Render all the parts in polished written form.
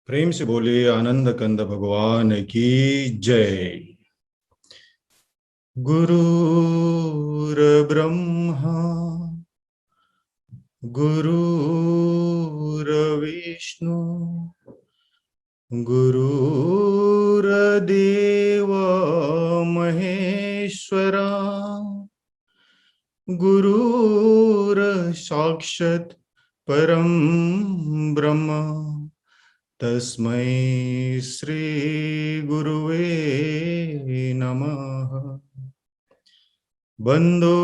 प्रेम से बोले आनंद कंद भगवान की जय। गुरुर् ब्रह्मा गुरुर्विष्णु गुरुर्देव महेश्वरा गुरुर्साक्षात् परं ब्रह्म तस्मै श्री गुरुवे नमः। बंदो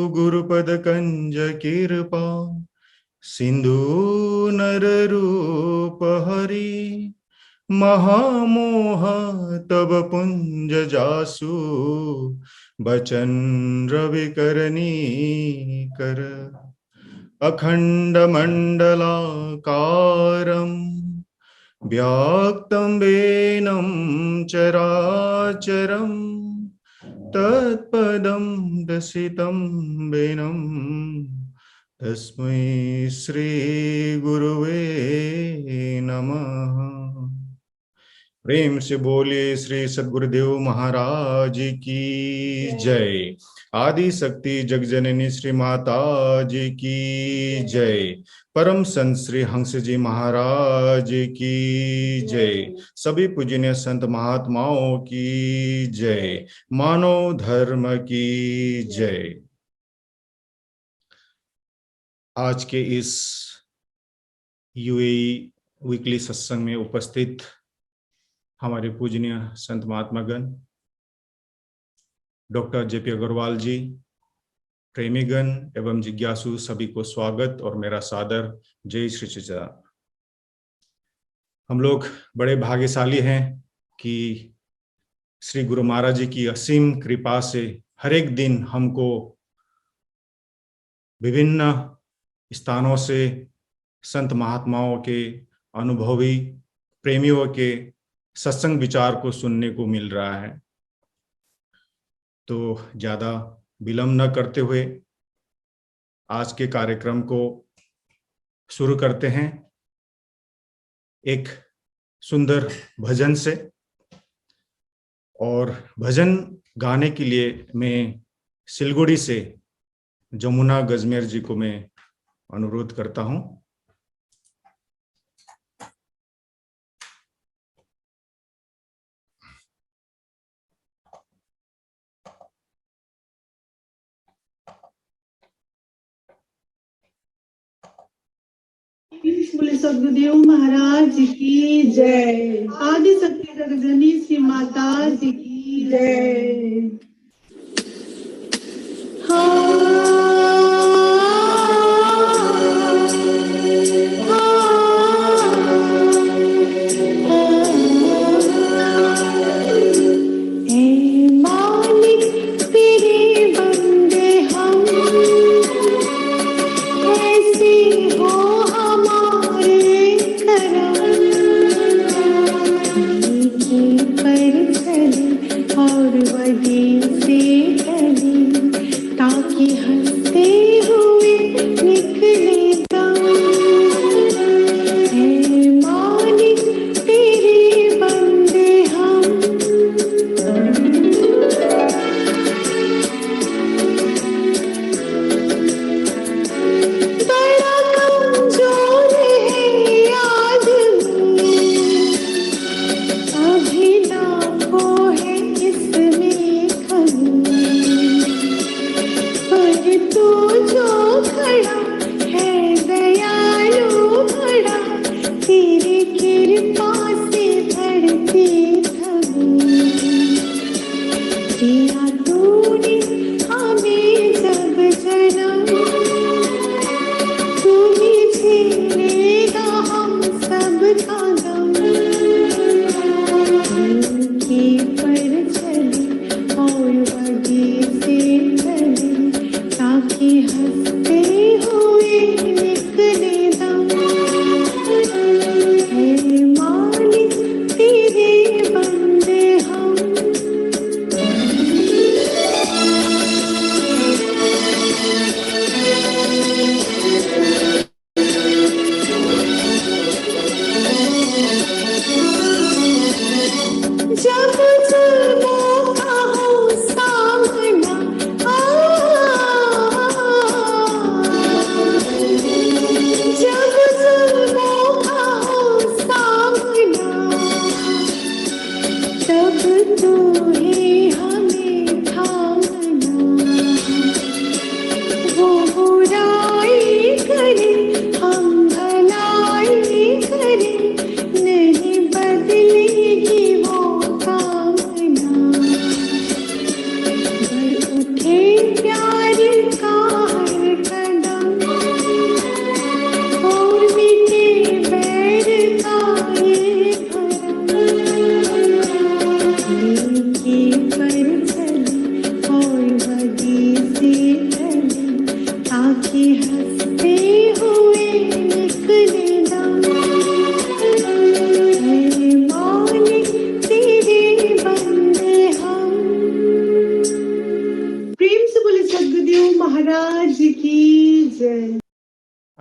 गुरुपद कंज कृपा सिंधु नररूप हरि महामोह तब पुंज जासु बचन रवि करनी कर अखंड मंडलाकारं व्याक्तं वेनं चराचरं तत्पदं दर्शितं वेनं तस्मै श्री गुरुवे नमः। प्रेम से बोलिए श्री सद्गुरुदेव महाराज की जय। आदि शक्ति जगजननी श्री माता जी की जय। परम संत श्री हंस जी महाराज की जय। सभी पूजनीय संत महात्माओं की जय। मानव धर्म की जय। आज के इस यूएई वीकली सत्संग में उपस्थित हमारे पूजनीय संत महात्मागण, डॉक्टर जेपी अग्रवाल जी, प्रेमीगण एवं जिज्ञासु सभी को स्वागत और मेरा सादर जय श्री चिचा। हम लोग बड़े भाग्यशाली हैं कि श्री गुरु महाराज जी की असीम कृपा से हर एक दिन हमको विभिन्न स्थानों से संत महात्माओं के अनुभवी प्रेमियों के सत्संग विचार को सुनने को मिल रहा है। तो ज्यादा विलंब न करते हुए आज के कार्यक्रम को शुरू करते हैं एक सुंदर भजन से। और भजन गाने के लिए मैं सिलगुड़ी से जमुना गजमेर जी को मैं अनुरोध करता हूं। बोले सद्गुरुदेव महाराज की जय। आदि शक्ति जगजननी श्री माता जी की जय। और वही से ताकि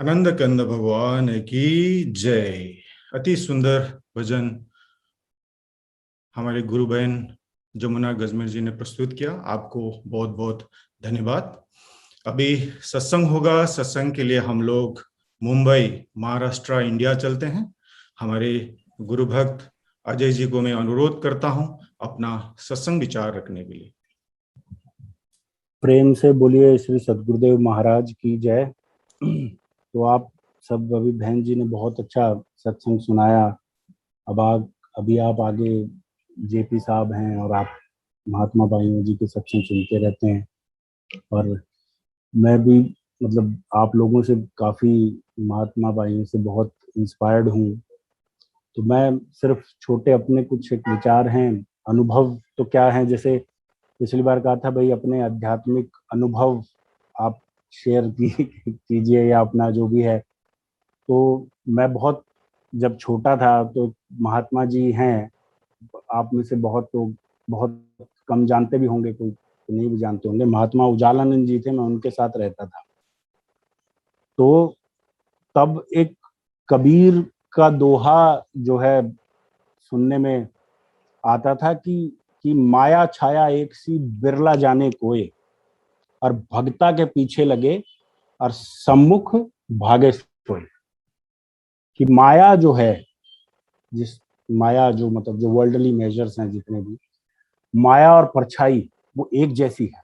आनंद कंद भगवान की जय। अति सुंदर भजन हमारे गुरु बहन जमुना गजमेर जी ने प्रस्तुत किया। आपको बहुत बहुत धन्यवाद। अभी सत्संग होगा। सत्संग के लिए हम लोग मुंबई, महाराष्ट्र, इंडिया चलते हैं। हमारे गुरु भक्त अजय जी को मैं अनुरोध करता हूं अपना सत्संग विचार रखने के लिए। प्रेम से बोलिए श्री सद्गुरुदेव महाराज की जय। तो आप सब, अभी बहन जी ने बहुत अच्छा सत्संग सुनाया। अभी आप आगे जेपी साहब हैं और आप महात्मा बाईयों जी के सत्संग सुनते रहते हैं, और मैं भी मतलब आप लोगों से काफ़ी, महात्मा बाईयों से बहुत इंस्पायर्ड हूँ। तो मैं सिर्फ छोटे अपने कुछ एक विचार हैं, अनुभव तो क्या है, जैसे पिछली बार कहा था भाई अपने आध्यात्मिक अनुभव आप शेयर कीजिए या अपना जो भी है। तो मैं बहुत जब छोटा था तो महात्मा जी हैं, आप में से बहुत तो बहुत कम जानते भी होंगे, कोई तो नहीं भी जानते होंगे। महात्मा उजालानंद जी थे, मैं उनके साथ रहता था। तो तब एक कबीर का दोहा जो है सुनने में आता था कि माया छाया एक सी बिरला जाने कोय, और भगता के पीछे लगे और सम्मुख भागे सोए। कि माया जो है, जिस माया जो मतलब जो वर्ल्डली मेजर्स हैं जितने भी, माया और परछाई वो एक जैसी है,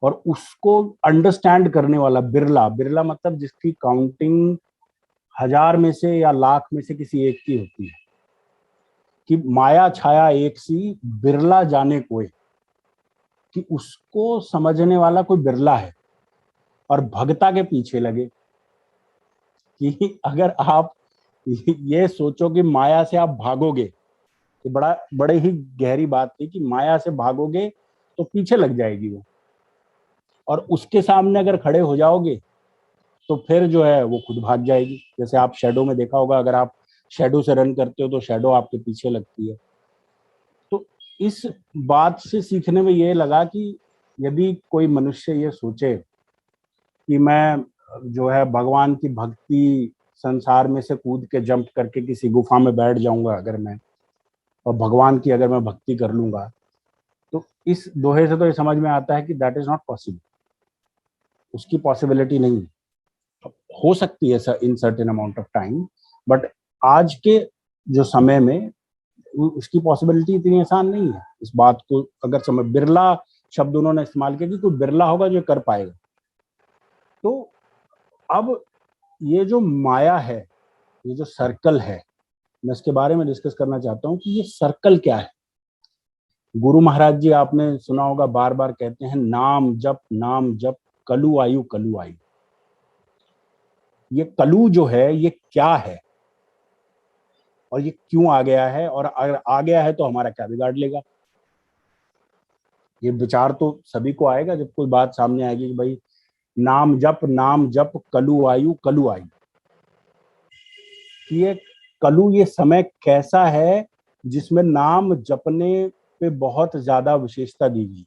और उसको अंडरस्टैंड करने वाला बिरला, बिरला मतलब जिसकी काउंटिंग 1000 में से या लाख में से किसी एक की होती है। कि माया छाया एक सी बिरला जाने कोई, कि उसको समझने वाला कोई बिरला है, और भगता के पीछे लगे। कि अगर आप ये सोचो कि माया से आप भागोगे, कि बड़े ही गहरी बात थी कि माया से भागोगे तो पीछे लग जाएगी वो, और उसके सामने अगर खड़े हो जाओगे तो फिर जो है वो खुद भाग जाएगी। जैसे आप शैडो में देखा होगा, अगर आप शैडो से रन करते हो तो शैडो आपके पीछे लगती है। तो इस बात से सीखने में ये लगा कि यदि कोई मनुष्य ये सोचे कि मैं जो है भगवान की भक्ति संसार में से कूद के जंप करके किसी गुफा में बैठ जाऊंगा अगर मैं, और भगवान की अगर मैं भक्ति कर लूंगा, तो इस दोहे से तो ये समझ में आता है कि दैट इज नॉट पॉसिबल। उसकी पॉसिबिलिटी नहीं हो सकती है in certain amount of time, but आज के जो समय में उसकी पॉसिबिलिटी इतनी आसान नहीं है। इस बात को अगर समझ, बिरला शब्द उन्होंने इस्तेमाल किया कि कोई बिरला होगा जो कर पाएगा। तो अब ये जो माया है, ये जो सर्कल है, मैं इसके बारे में डिस्कस करना चाहता हूँ कि ये सर्कल क्या है। गुरु महाराज जी आपने सुना होगा, बार बार कहते हैं नाम जप कलु आयु कलु आयु। ये कलु जो है ये क्या है और ये क्यों आ गया है, और अगर आ गया है तो हमारा क्या बिगाड़ लेगा। ये विचार तो सभी को आएगा जब कोई बात सामने आएगी कि भाई नाम जप कलु आयु कलु आयु। ये कलु, ये समय कैसा है जिसमें नाम जपने पे बहुत ज्यादा विशेषता दी गई।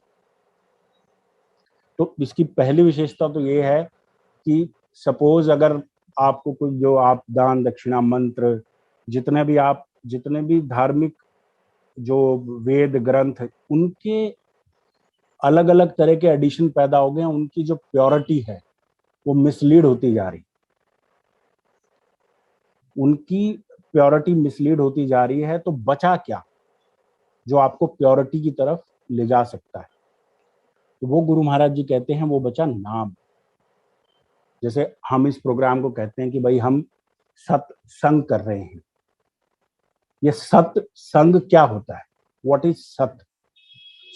तो इसकी पहली विशेषता तो ये है कि सपोज अगर आपको कोई, जो आप दान दक्षिणा मंत्र, जितने भी धार्मिक जो वेद ग्रंथ, उनके अलग अलग तरह के एडिशन पैदा हो गए हैं, उनकी जो प्योरिटी है वो मिसलीड होती जा रही, उनकी प्योरिटी मिसलीड होती जा रही है। तो बचा क्या जो आपको प्योरिटी की तरफ ले जा सकता है? तो वो गुरु महाराज जी कहते हैं वो बचा नाम। जैसे हम इस प्रोग्राम को कहते हैं कि भाई हम सत्संग कर रहे हैं। ये सत्संग क्या होता है? व्हाट इज सत्य?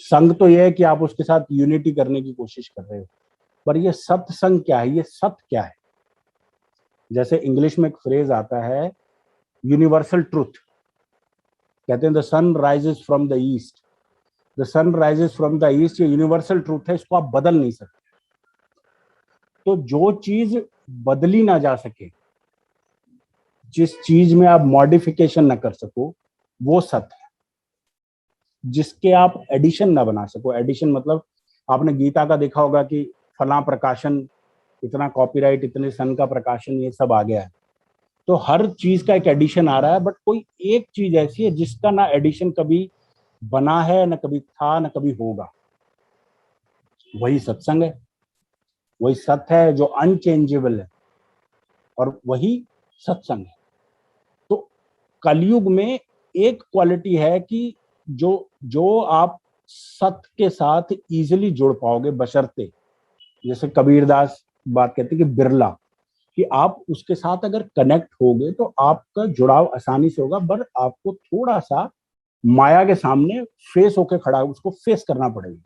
संग तो ये है कि आप उसके साथ यूनिटी करने की कोशिश कर रहे हो, पर ये सत्संग क्या है, ये सत्य क्या है? जैसे इंग्लिश में एक फ्रेज आता है यूनिवर्सल ट्रूथ, कहते हैं the sun rises from the east. The sun rises from the east, ये यूनिवर्सल ट्रूथ है, इसको आप बदल नहीं सकते। तो जो चीज बदली ना जा सके, जिस चीज में आप मॉडिफिकेशन ना कर सको, वो सत्य है। जिसके आप एडिशन ना बना सको, एडिशन मतलब आपने गीता का देखा होगा कि फला प्रकाशन इतना कॉपीराइट, इतने सन का प्रकाशन, ये सब आ गया है, तो हर चीज का एक एडिशन आ रहा है, बट कोई एक चीज ऐसी है जिसका ना एडिशन कभी बना है, ना कभी था, ना कभी होगा। वही सत्संग है, वही सत्य है जो अनचेंजेबल है, और वही सत्संग है। तो कलयुग में एक क्वालिटी है कि जो जो आप सत्य के साथ इजीली जुड़ पाओगे, बशर्ते, जैसे कबीरदास बात कहते हैं कि बिरला, कि आप उसके साथ अगर कनेक्ट होगे तो आपका जुड़ाव आसानी से होगा, पर आपको थोड़ा सा माया के सामने फेस होके खड़ा, उसको फेस करना पड़ेगा।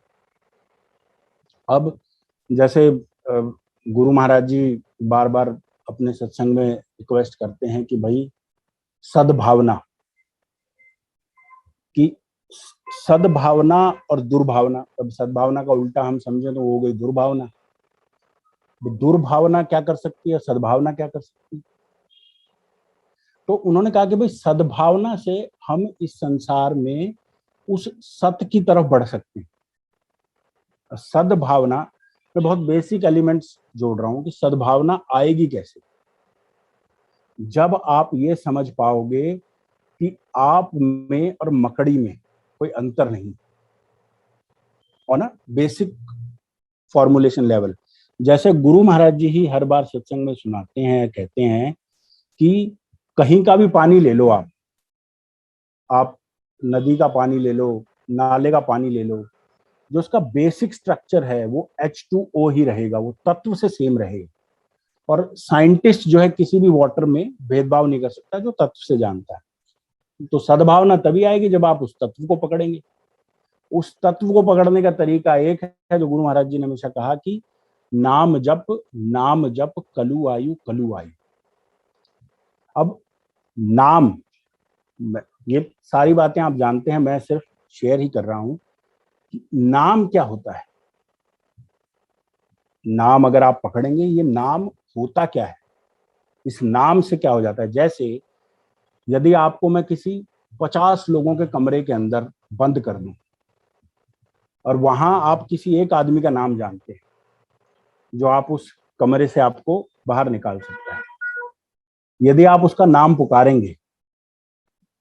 अब जैसे गुरु महाराज जी बार बार अपने सत्संग में रिक्वेस्ट करते हैं कि भाई सद्भावना, कि सद्भावना और दुर्भावना, अब सद्भावना का उल्टा हम समझे तो वो हो गई दुर्भावना। दुर्भावना क्या कर सकती है, सद्भावना क्या कर सकती है? तो उन्होंने कहा कि भाई सद्भावना से हम इस संसार में उस सत्य की तरफ बढ़ सकते हैं। सद्भावना में बहुत बेसिक एलिमेंट्स जोड़ रहा हूं कि सद्भावना आएगी कैसे। जब आप ये समझ पाओगे कि आप में और मकड़ी में कोई अंतर नहीं, और ना बेसिक फॉर्मुलेशन लेवल, जैसे गुरु महाराज जी ही हर बार सत्संग में सुनाते हैं, कहते हैं कि कहीं का भी पानी ले लो, आप नदी का पानी ले लो, नाले का पानी ले लो, जो उसका बेसिक स्ट्रक्चर है वो H2O ही रहेगा, वो तत्व से सेम रहेगा। और साइंटिस्ट जो है किसी भी वाटर में भेदभाव नहीं कर सकता जो तत्व से जानता है। तो सद्भावना तभी आएगी जब आप उस तत्व को पकड़ेंगे। उस तत्व को पकड़ने का तरीका एक है जो गुरु महाराज जी ने हमेशा कहा कि नाम जप कलु आयु कलु आयु। अब नाम, ये सारी बातें आप जानते हैं, मैं सिर्फ शेयर ही कर रहा हूं कि नाम क्या होता है। नाम अगर आप पकड़ेंगे, ये नाम होता क्या है, इस नाम से क्या हो जाता है। जैसे यदि आपको मैं किसी 50 लोगों के कमरे के अंदर बंद कर दूं और वहां आप किसी एक आदमी का नाम जानते हैं जो आप उस कमरे से आपको बाहर निकाल सकता है, यदि आप उसका नाम पुकारेंगे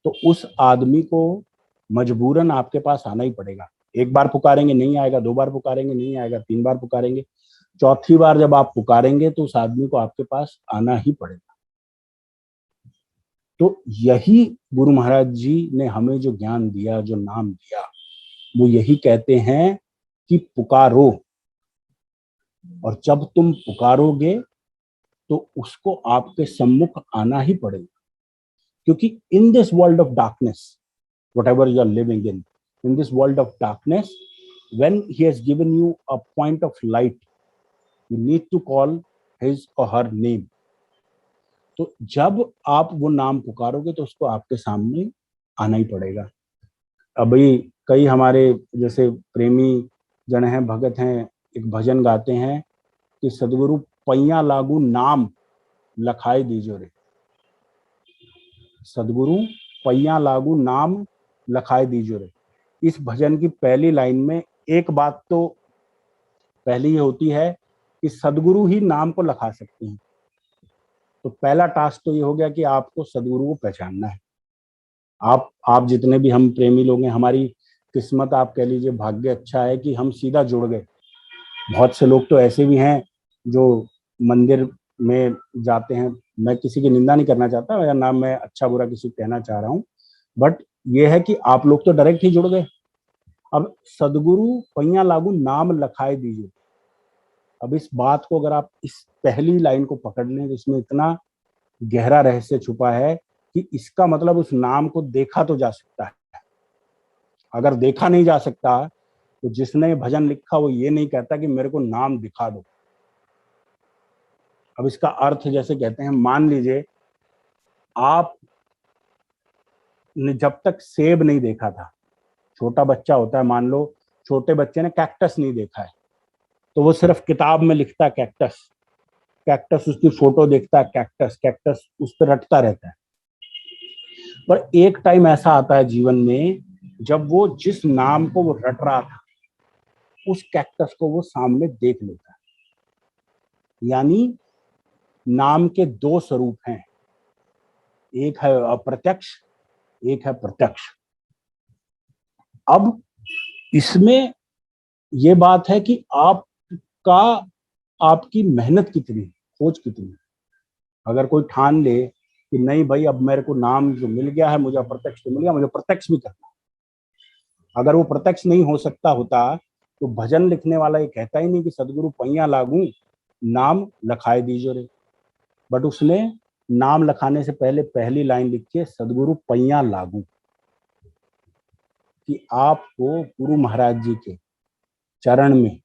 तो उस आदमी को मजबूरन आपके पास आना ही पड़ेगा। एक बार पुकारेंगे नहीं आएगा, 2 बार पुकारेंगे नहीं आएगा, 3 बार पुकारेंगे, चौथी बार जब आप पुकारेंगे तो उस आदमी को आपके पास आना ही पड़ेगा। तो यही गुरु महाराज जी ने हमें जो ज्ञान दिया, जो नाम दिया, वो यही कहते हैं कि पुकारो, और जब तुम पुकारोगे तो उसको आपके सम्मुख आना ही पड़ेगा। क्योंकि in this world of darkness, whatever you are living in this world of darkness, when he has given you a point of light, you need to call his or her name. तो जब आप वो नाम पुकारोगे तो उसको आपके सामने आना ही पड़ेगा। अभी कई हमारे जैसे प्रेमी जन हैं, भगत हैं, एक भजन गाते हैं कि सदगुरु पैया लागू नाम लखाए दीजो रे। सदगुरु पैया लागू नाम लखाए दीजो रे। इस भजन की पहली लाइन में एक बात तो पहली होती है कि सदगुरु ही नाम को लखा सकते हैं। तो पहला टास्क तो ये हो गया कि आपको सदगुरु को पहचानना है। आप जितने भी हम प्रेमी लोग हैं, हमारी किस्मत आप कह लीजिए, भाग्य अच्छा है कि हम सीधा जुड़ गए। बहुत से लोग तो ऐसे भी हैं जो मंदिर में जाते हैं, मैं किसी की निंदा नहीं करना चाहता, या ना मैं अच्छा बुरा किसी को कहना चाह रहा हूँ, बट ये है कि आप लोग तो डायरेक्ट ही जुड़ गए। अब सदगुरु पैया लागू नाम लखाए दीजिए। अब इस बात को अगर आप इस पहली लाइन को पकड़ लें तो इसमें इतना गहरा रहस्य छुपा है कि इसका मतलब उस नाम को देखा तो जा सकता है। अगर देखा नहीं जा सकता तो जिसने भजन लिखा वो ये नहीं कहता कि मेरे को नाम दिखा दो। अब इसका अर्थ जैसे कहते हैं, मान लीजिए आप ने जब तक सेब नहीं देखा था, छोटा बच्चा होता है, मान लो छोटे बच्चे ने कैक्टस नहीं देखा है, तो वो सिर्फ किताब में लिखता है कैक्टस, कैक्टस उसकी फोटो देखता है, कैक्टस कैक्टस उस पर रटता रहता है। पर एक टाइम ऐसा आता है जीवन में जब वो जिस नाम को वो रट रहा था उस कैक्टस को वो सामने देख लेता है। यानी नाम के दो स्वरूप हैं, एक है अप्रत्यक्ष, एक है प्रत्यक्ष। अब इसमें ये बात है कि आपकी मेहनत कितनी, खोज कितनी। अगर कोई ठान ले कि नहीं भाई अब मेरे को नाम जो मिल गया है, मुझे अप्रत्यक्ष तो मिल गया, मुझे प्रत्यक्ष भी करना, अगर वो प्रत्यक्ष नहीं हो सकता होता तो भजन लिखने वाला ये कहता ही नहीं कि सदगुरु पैया लागू नाम लखाए दीजो रे, बट उसने नाम लखाने से पहले पहली लाइन लिखी है सदगुरु पैया लागू, कि आपको गुरु महाराज जी के चरण में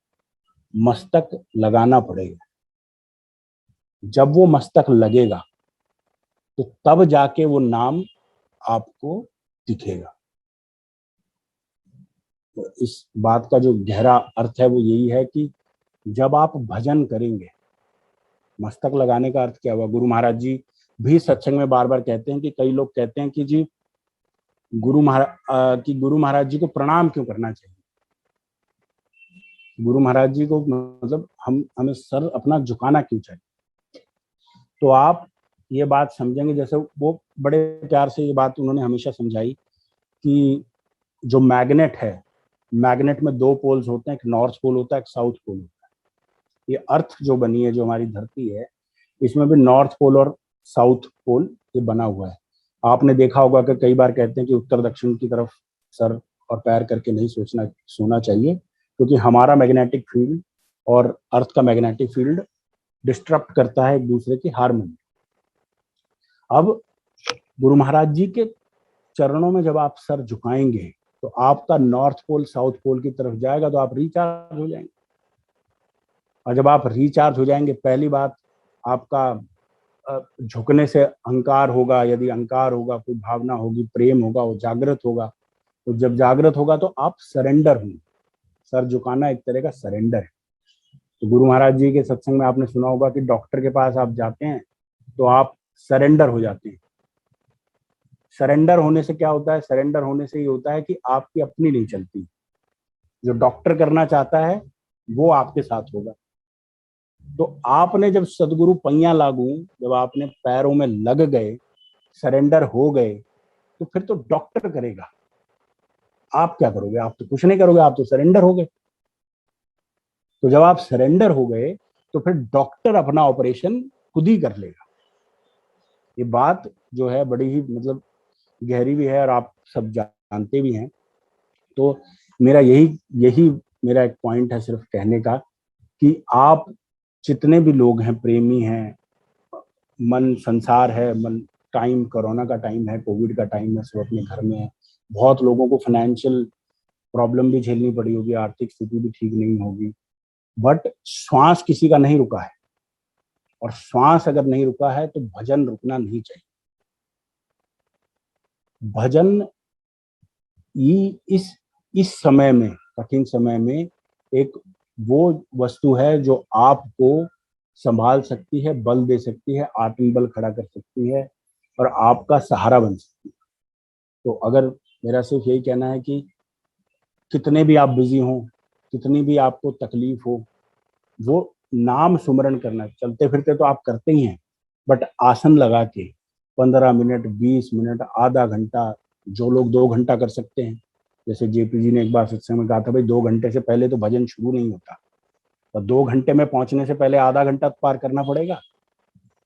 मस्तक लगाना पड़ेगा। जब वो मस्तक लगेगा तो तब जाके वो नाम आपको दिखेगा। तो इस बात का जो गहरा अर्थ है वो यही है कि जब आप भजन करेंगे, मस्तक लगाने का अर्थ क्या हुआ? गुरु महाराज जी भी सत्संग में बार बार कहते हैं कि कई लोग कहते हैं कि जी गुरु महाराज जी को प्रणाम क्यों करना चाहिए, गुरु महाराज जी को मतलब हमें सर अपना झुकाना क्यों चाहिए। तो आप ये बात समझेंगे, जैसे वो बड़े प्यार से ये बात उन्होंने हमेशा समझाई कि जो मैग्नेट है, मैग्नेट में दो पोल्स होते हैं, एक नॉर्थ पोल होता है, एक साउथ पोल होता है। ये अर्थ जो बनी है, जो हमारी धरती है, इसमें भी नॉर्थ पोल और साउथ पोल ये बना हुआ है। आपने देखा होगा कि कई बार कहते हैं कि उत्तर दक्षिण की तरफ सर और पैर करके नहीं सोना चाहिए, क्योंकि हमारा मैग्नेटिक फील्ड और अर्थ का मैग्नेटिक फील्ड डिस्टर्ब करता है एक दूसरे की हार्मनी। अब गुरु महाराज जी के चरणों में जब आप सर झुकाएंगे तो आपका नॉर्थ पोल साउथ पोल की तरफ जाएगा, तो आप रिचार्ज हो जाएंगे। और जब आप रिचार्ज हो जाएंगे, पहली बात आपका झुकने से अहंकार होगा, यदि अहंकार होगा, कोई भावना होगी, प्रेम होगा, वो जागृत होगा। तो जब जागृत होगा तो आप सरेंडर होंगे। सर झुकाना एक तरह का सरेंडर है। तो गुरु महाराज जी के सत्संग में आपने सुना होगा कि डॉक्टर के पास आप जाते हैं तो आप सरेंडर हो जाते हैं। सरेंडर होने से क्या होता है? सरेंडर होने से ये होता है कि आपकी अपनी नहीं चलती, जो डॉक्टर करना चाहता है वो आपके साथ होगा। तो आपने जब सदगुरु पैया लागू, जब आपने पैरों में लग गए, सरेंडर हो गए, तो फिर तो डॉक्टर करेगा। आप क्या करोगे? आप तो कुछ नहीं करोगे, आप तो सरेंडर हो गए। तो जब आप सरेंडर हो गए तो फिर डॉक्टर अपना ऑपरेशन खुद ही कर लेगा। ये बात जो है बड़ी ही मतलब गहरी भी है और आप सब जानते भी हैं। तो मेरा यही मेरा एक पॉइंट है सिर्फ कहने का कि आप जितने भी लोग हैं, प्रेमी हैं, मन संसार है, मन टाइम कोरोना का टाइम है, कोविड का टाइम है, सब अपने घर में है। बहुत लोगों को फाइनेंशियल प्रॉब्लम भी झेलनी पड़ी होगी, आर्थिक स्थिति भी ठीक नहीं होगी, बट श्वास किसी का नहीं रुका है। और श्वास अगर नहीं रुका है तो भजन रुकना नहीं चाहिए। भजन इस समय में, कठिन समय में, एक वो वस्तु है जो आपको संभाल सकती है, बल दे सकती है, आत्मबल खड़ा कर सकती है और आपका सहारा बन सकती है। तो अगर मेरा सिर्फ यही कहना है कि कितने भी आप बिजी हो, कितनी भी आपको तकलीफ हो, वो नाम सुमरण करना, चलते फिरते तो आप करते ही हैं, बट आसन लगा के 15 मिनट, 20 मिनट, आधा घंटा, जो लोग 2 घंटा कर सकते हैं। जैसे जेपी जी ने एक बार सत्संग में कहा था, भाई 2 घंटे से पहले तो भजन शुरू नहीं होता, तो 2 घंटे में पहुंचने से पहले आधा घंटा पार करना पड़ेगा।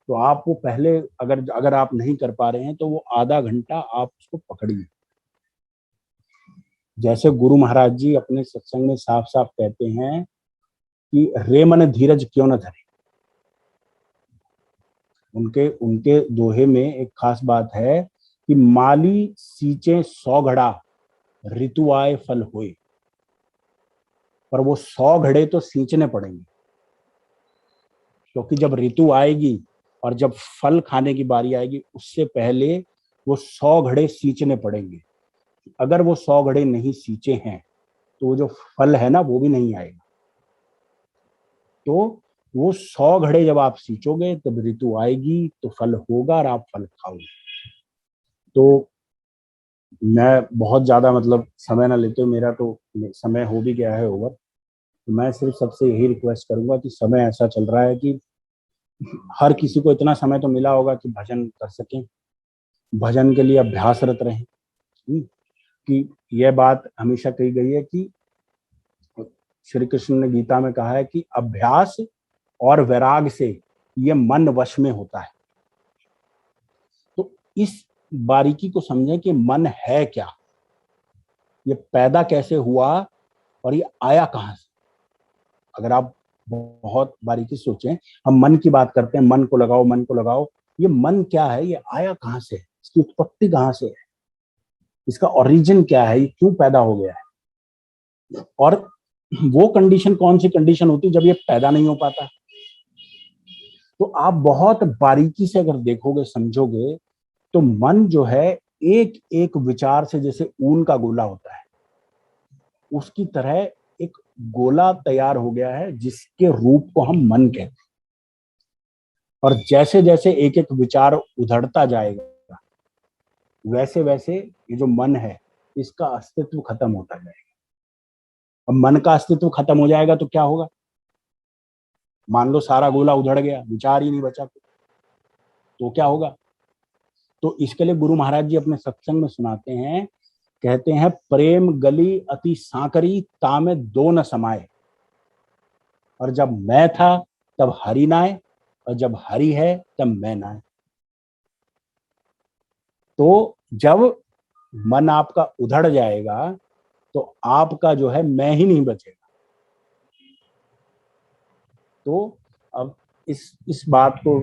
तो आप वो पहले अगर आप नहीं कर पा रहे हैं तो वो आधा घंटा आप उसको पकड़िए। जैसे गुरु महाराज जी अपने सत्संग में साफ साफ कहते हैं कि रे मन धीरज क्यों न धरे। उनके दोहे में एक खास बात है कि माली सींचे 100 घड़ा, ऋतु आए फल होए। पर वो 100 घड़े तो सींचने पड़ेंगे, क्योंकि जब ऋतु आएगी और जब फल खाने की बारी आएगी, उससे पहले वो 100 घड़े सींचने पड़ेंगे। अगर वो 100 घड़े नहीं सींचे हैं तो वो जो फल है ना, वो भी नहीं आएगा। तो वो 100 घड़े जब आप सींचोगे तब ऋतु आएगी, तो फल होगा और आप फल खाओगे। तो मैं बहुत ज्यादा मतलब समय ना लेते हुए, मेरा तो समय हो भी गया है ओवर, तो मैं सिर्फ सबसे यही रिक्वेस्ट करूंगा कि समय ऐसा चल रहा है कि हर किसी को इतना समय तो मिला होगा कि भजन कर सकें, भजन के लिए अभ्यासरत रहें। कि यह बात हमेशा कही गई है कि श्री कृष्ण ने गीता में कहा है कि अभ्यास और वैराग से ये मन वश में होता है। तो इस बारीकी को समझें कि मन है क्या, ये पैदा कैसे हुआ और ये आया कहां से। अगर आप बहुत बारीकी से सोचें, हम मन की बात करते हैं, मन को लगाओ, मन को लगाओ, ये मन क्या है, ये आया कहां से, इसकी उत्पत्ति कहां से है, इसका ओरिजिन क्या है, ये क्यों पैदा हो गया है, और वो कंडीशन कौन सी कंडीशन होती जब ये पैदा नहीं हो पाता। तो आप बहुत बारीकी से अगर देखोगे, समझोगे, तो मन जो है एक एक विचार से, जैसे ऊन का गोला होता है, उसकी तरह एक गोला तैयार हो गया है जिसके रूप को हम मन कहते हैं। और जैसे जैसे एक एक विचार उधड़ता जाएगा, वैसे वैसे ये जो मन है इसका अस्तित्व खत्म होता जाएगा। अब मन का अस्तित्व खत्म हो जाएगा तो क्या होगा, मान लो सारा गोला उधड़ गया, विचार ही नहीं बचा, तो क्या होगा। तो इसके लिए गुरु महाराज जी अपने सत्संग में सुनाते हैं, कहते हैं, प्रेम गली अति सांकरी तामे दो न समाये। और जब मैं था तब हरि नाय, और जब हरि है तब मैं नाय। तो जब मन आपका उधड़ जाएगा तो आपका जो है मैं ही नहीं बचेगा। तो अब इस बात को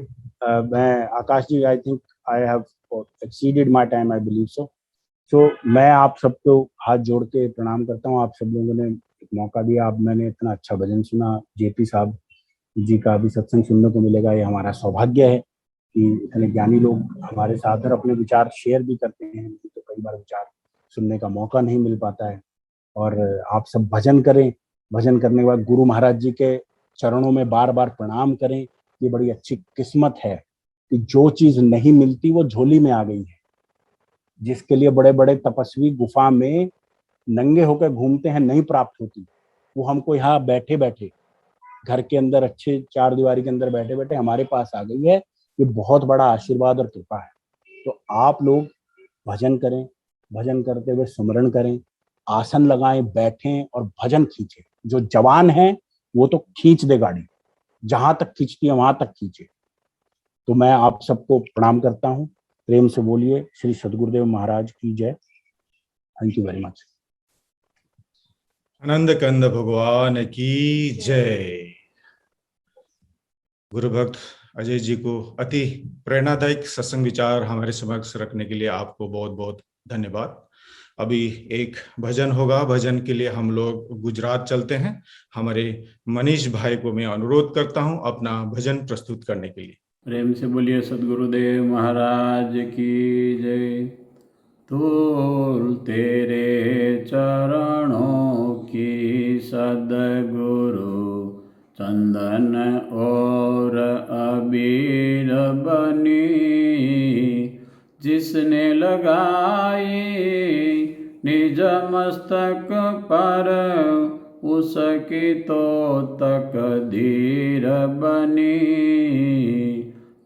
मैं, Akash ji, I think I have exceeded my time, I believe so. तो मैं आप सबको हाथ जोड़ के प्रणाम करता हूँ। आप सब लोगों ने एक मौका दिया, आप मैंने इतना अच्छा भजन सुना, जेपी साहब जी का भी सत्संग सुनने को मिलेगा, ये हमारा सौभाग्य है कि इतने ज्ञानी लोग हमारे साथ और अपने विचार शेयर भी करते हैं। तो कई बार विचार सुनने का मौका नहीं मिल पाता है। और आप सब भजन करें, भजन करने के बाद गुरु महाराज जी के चरणों में बार बार प्रणाम करें। ये बड़ी अच्छी किस्मत है कि जो चीज नहीं मिलती वो झोली में आ गई है। जिसके लिए बड़े बड़े तपस्वी गुफा में नंगे होकर घूमते हैं, नहीं प्राप्त होती, वो हमको यहाँ बैठे बैठे घर के अंदर, अच्छे चार दीवारी के अंदर बैठे बैठे हमारे पास आ गई है। ये बहुत बड़ा आशीर्वाद और कृपा है। तो आप लोग भजन करें, भजन करते हुए सुमरण करें, आसन लगाएं, बैठें और भजन खींचे। जो जवान है वो तो खींच दे गाड़ी, जहां तक खींचती है वहां तक खींचे। तो मैं आप सबको प्रणाम करता हूँ। प्रेम से बोलिए श्री सद्गुरुदेव महाराज की जय। Thank you very much. आनंद कंद भगवान की जय। गुरु भक्त अजय जी को अति प्रेरणादायक सत्संग विचार हमारे समक्ष रखने के लिए आपको बहुत बहुत धन्यवाद। अभी एक भजन होगा, भजन के लिए हम लोग गुजरात चलते हैं। हमारे मनीष भाई को मैं अनुरोध करता हूं अपना भजन प्रस्तुत करने के लिए। प्रेम से बोलिए सद्गुरुदेव महाराज की जय। धूल तेरे चरणों की सद्गुरु, चंदन और अबीर बनी, जिसने लगाई निज मस्तक पर, उसकी तो तकदीर बनी।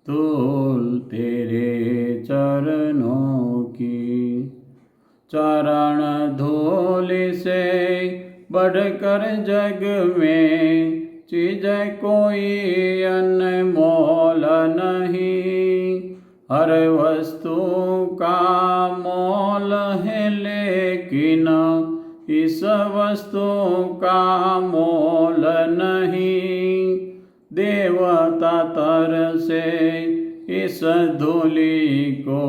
धूल तेरे चरणों की, चरण धूल से बढ़कर जग में चीज कोई अनमोल नहीं। हर वस्तु का मोल है लेकिन इस वस्तु का मोल नहीं। देवता तर से इस धूलि को,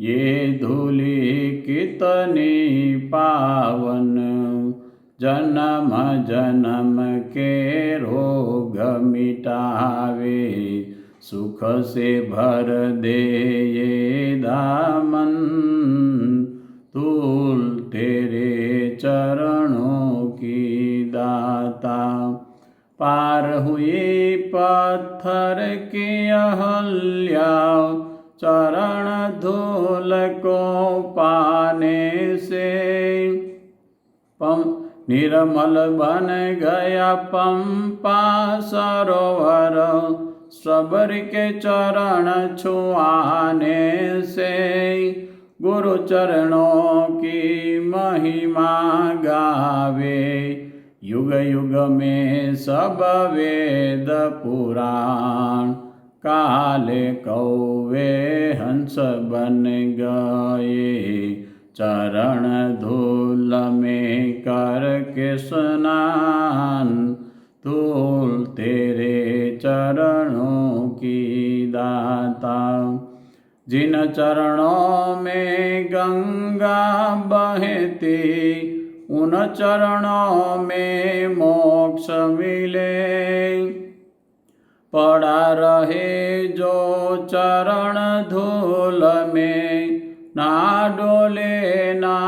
ये धूलि कितनी पावन। जन्म जन्म के रोग मिटावे, सुख से भर दे ये दामन। धूल तेरे चरणों की दाता, पार हुई पत्थर की अहल्या, चरण धूल को पाने से निर्मल बन गया पंपा सरोवर। सबर के चरण छुआने से गुरु चरणों की महिमा गावे। युग युग में सब वेद पुराण काले कौवे हंस बन गए। चरण धूल में करके स्नान धूल तेरे चरणों की दाता। जिन चरणों में गंगा बहती उन चरणों में मोक्ष मिले। पड़ा रहे जो चरण धूल में ना डोले ना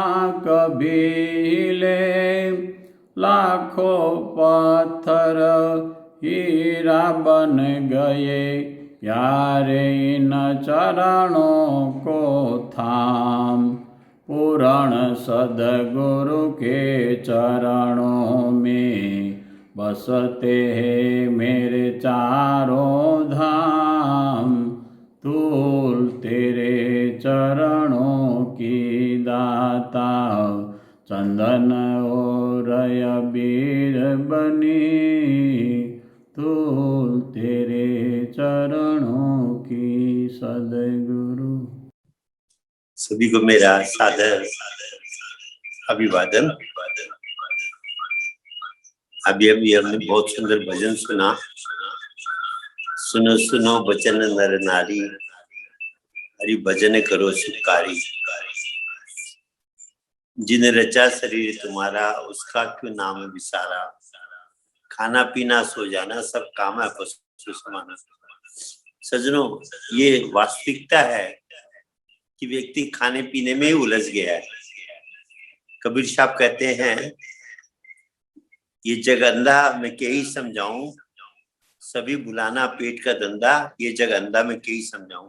कभी हिले। लाखों पत्थर हीरा बन गए यारे इन चरणों को थाम। पूर्ण सद्गुरु के चरणों में बसते हैं मेरे चारों धाम। धूल तेरे चरणों की दाता। चंदन और अबीर बनी धूल तेरे चरणों की सद्गुरु। सभी को मेरा सादर अभिवादन। अभी हमने बहुत सुंदर भजन सुना। सुनो सुनो बचन नर नारी हरि भजन करो सुखारी। जिन रचा शरीर तुम्हारा उसका क्यों नाम विसारा। खाना पीना सो जाना सब काम है पशु समाना। सज्जनों, ये वास्तविकता है कि व्यक्ति खाने पीने में ही उलझ गया है। कबीर साहब कहते हैं ये जग अंधा मैं के ही समझाऊं। सभी बुलाना पेट का धंधा ये जग अंधा मैं के ही समझाऊं।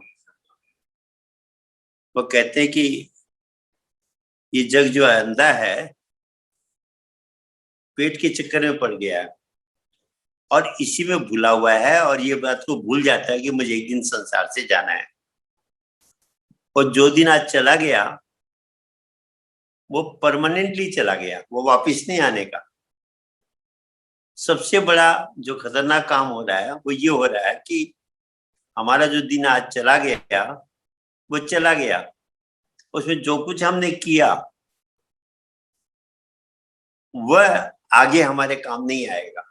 वो कहते हैं कि ये जग जो अंधा है पेट के चक्कर में पड़ गया है और इसी में भूला हुआ है और ये बात को भूल जाता है कि मुझे एक दिन संसार से जाना है। और जो दिन आज चला गया वो परमानेंटली चला गया, वो वापस नहीं आने का। सबसे बड़ा जो खतरनाक काम हो रहा है वो ये हो रहा है कि हमारा जो दिन आज चला गया वो चला गया। उसमें जो कुछ हमने किया वह आगे हमारे काम नहीं आएगा।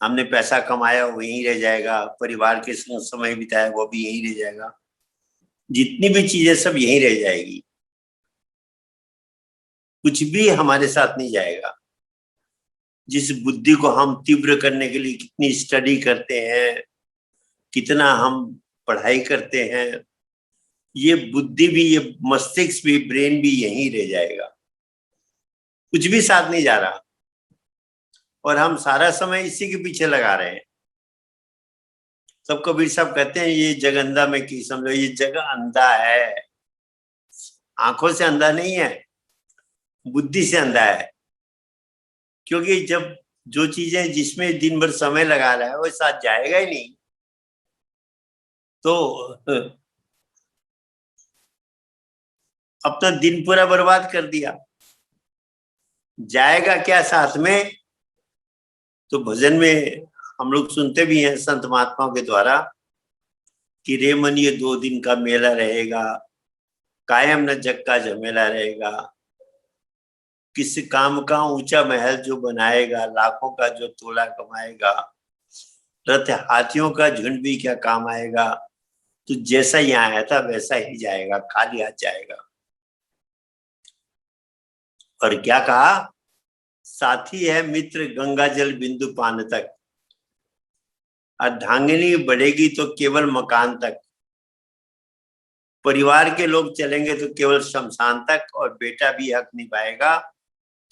हमने पैसा कमाया वो यहीं रह जाएगा, परिवार के संग समय बिताया वो भी यहीं रह जाएगा, जितनी भी चीजें सब यहीं रह जाएगी, कुछ भी हमारे साथ नहीं जाएगा। जिस बुद्धि को हम तीव्र करने के लिए कितनी स्टडी करते हैं, कितना हम पढ़ाई करते हैं, ये बुद्धि भी, ये मस्तिष्क भी, ब्रेन भी यहीं रह जाएगा, कुछ भी साथ नहीं जा रहा। और हम सारा समय इसी के पीछे लगा रहे हैं। सब कबीर साहब कहते हैं ये जग अंधा में की समझो। ये जग अंधा है, आंखों से अंधा नहीं है, बुद्धि से अंधा है। क्योंकि जब जो चीजें जिसमें दिन भर समय लगा रहा है वो साथ जाएगा ही नहीं तो अपना दिन पूरा बर्बाद कर दिया। जाएगा क्या साथ में? तो भजन में हम लोग सुनते भी हैं संत महात्माओं के द्वारा कि रे मन ये 2 दिन का मेला रहेगा, कायम न जग का झमेला रहेगा। किस काम का ऊंचा महल जो बनाएगा, लाखों का जो तोला कमाएगा, रथ हाथियों का झुंड भी क्या काम आएगा। तो जैसा यहाँ आया था वैसा ही जाएगा, खाली हाथ जाएगा। और क्या कहा? साथी है मित्र गंगा जल बिंदु पान तक, अर्धांगिनी बढ़ेगी तो केवल मकान तक, परिवार के लोग चलेंगे तो केवल शमशान तक, और बेटा भी हक निभाएगा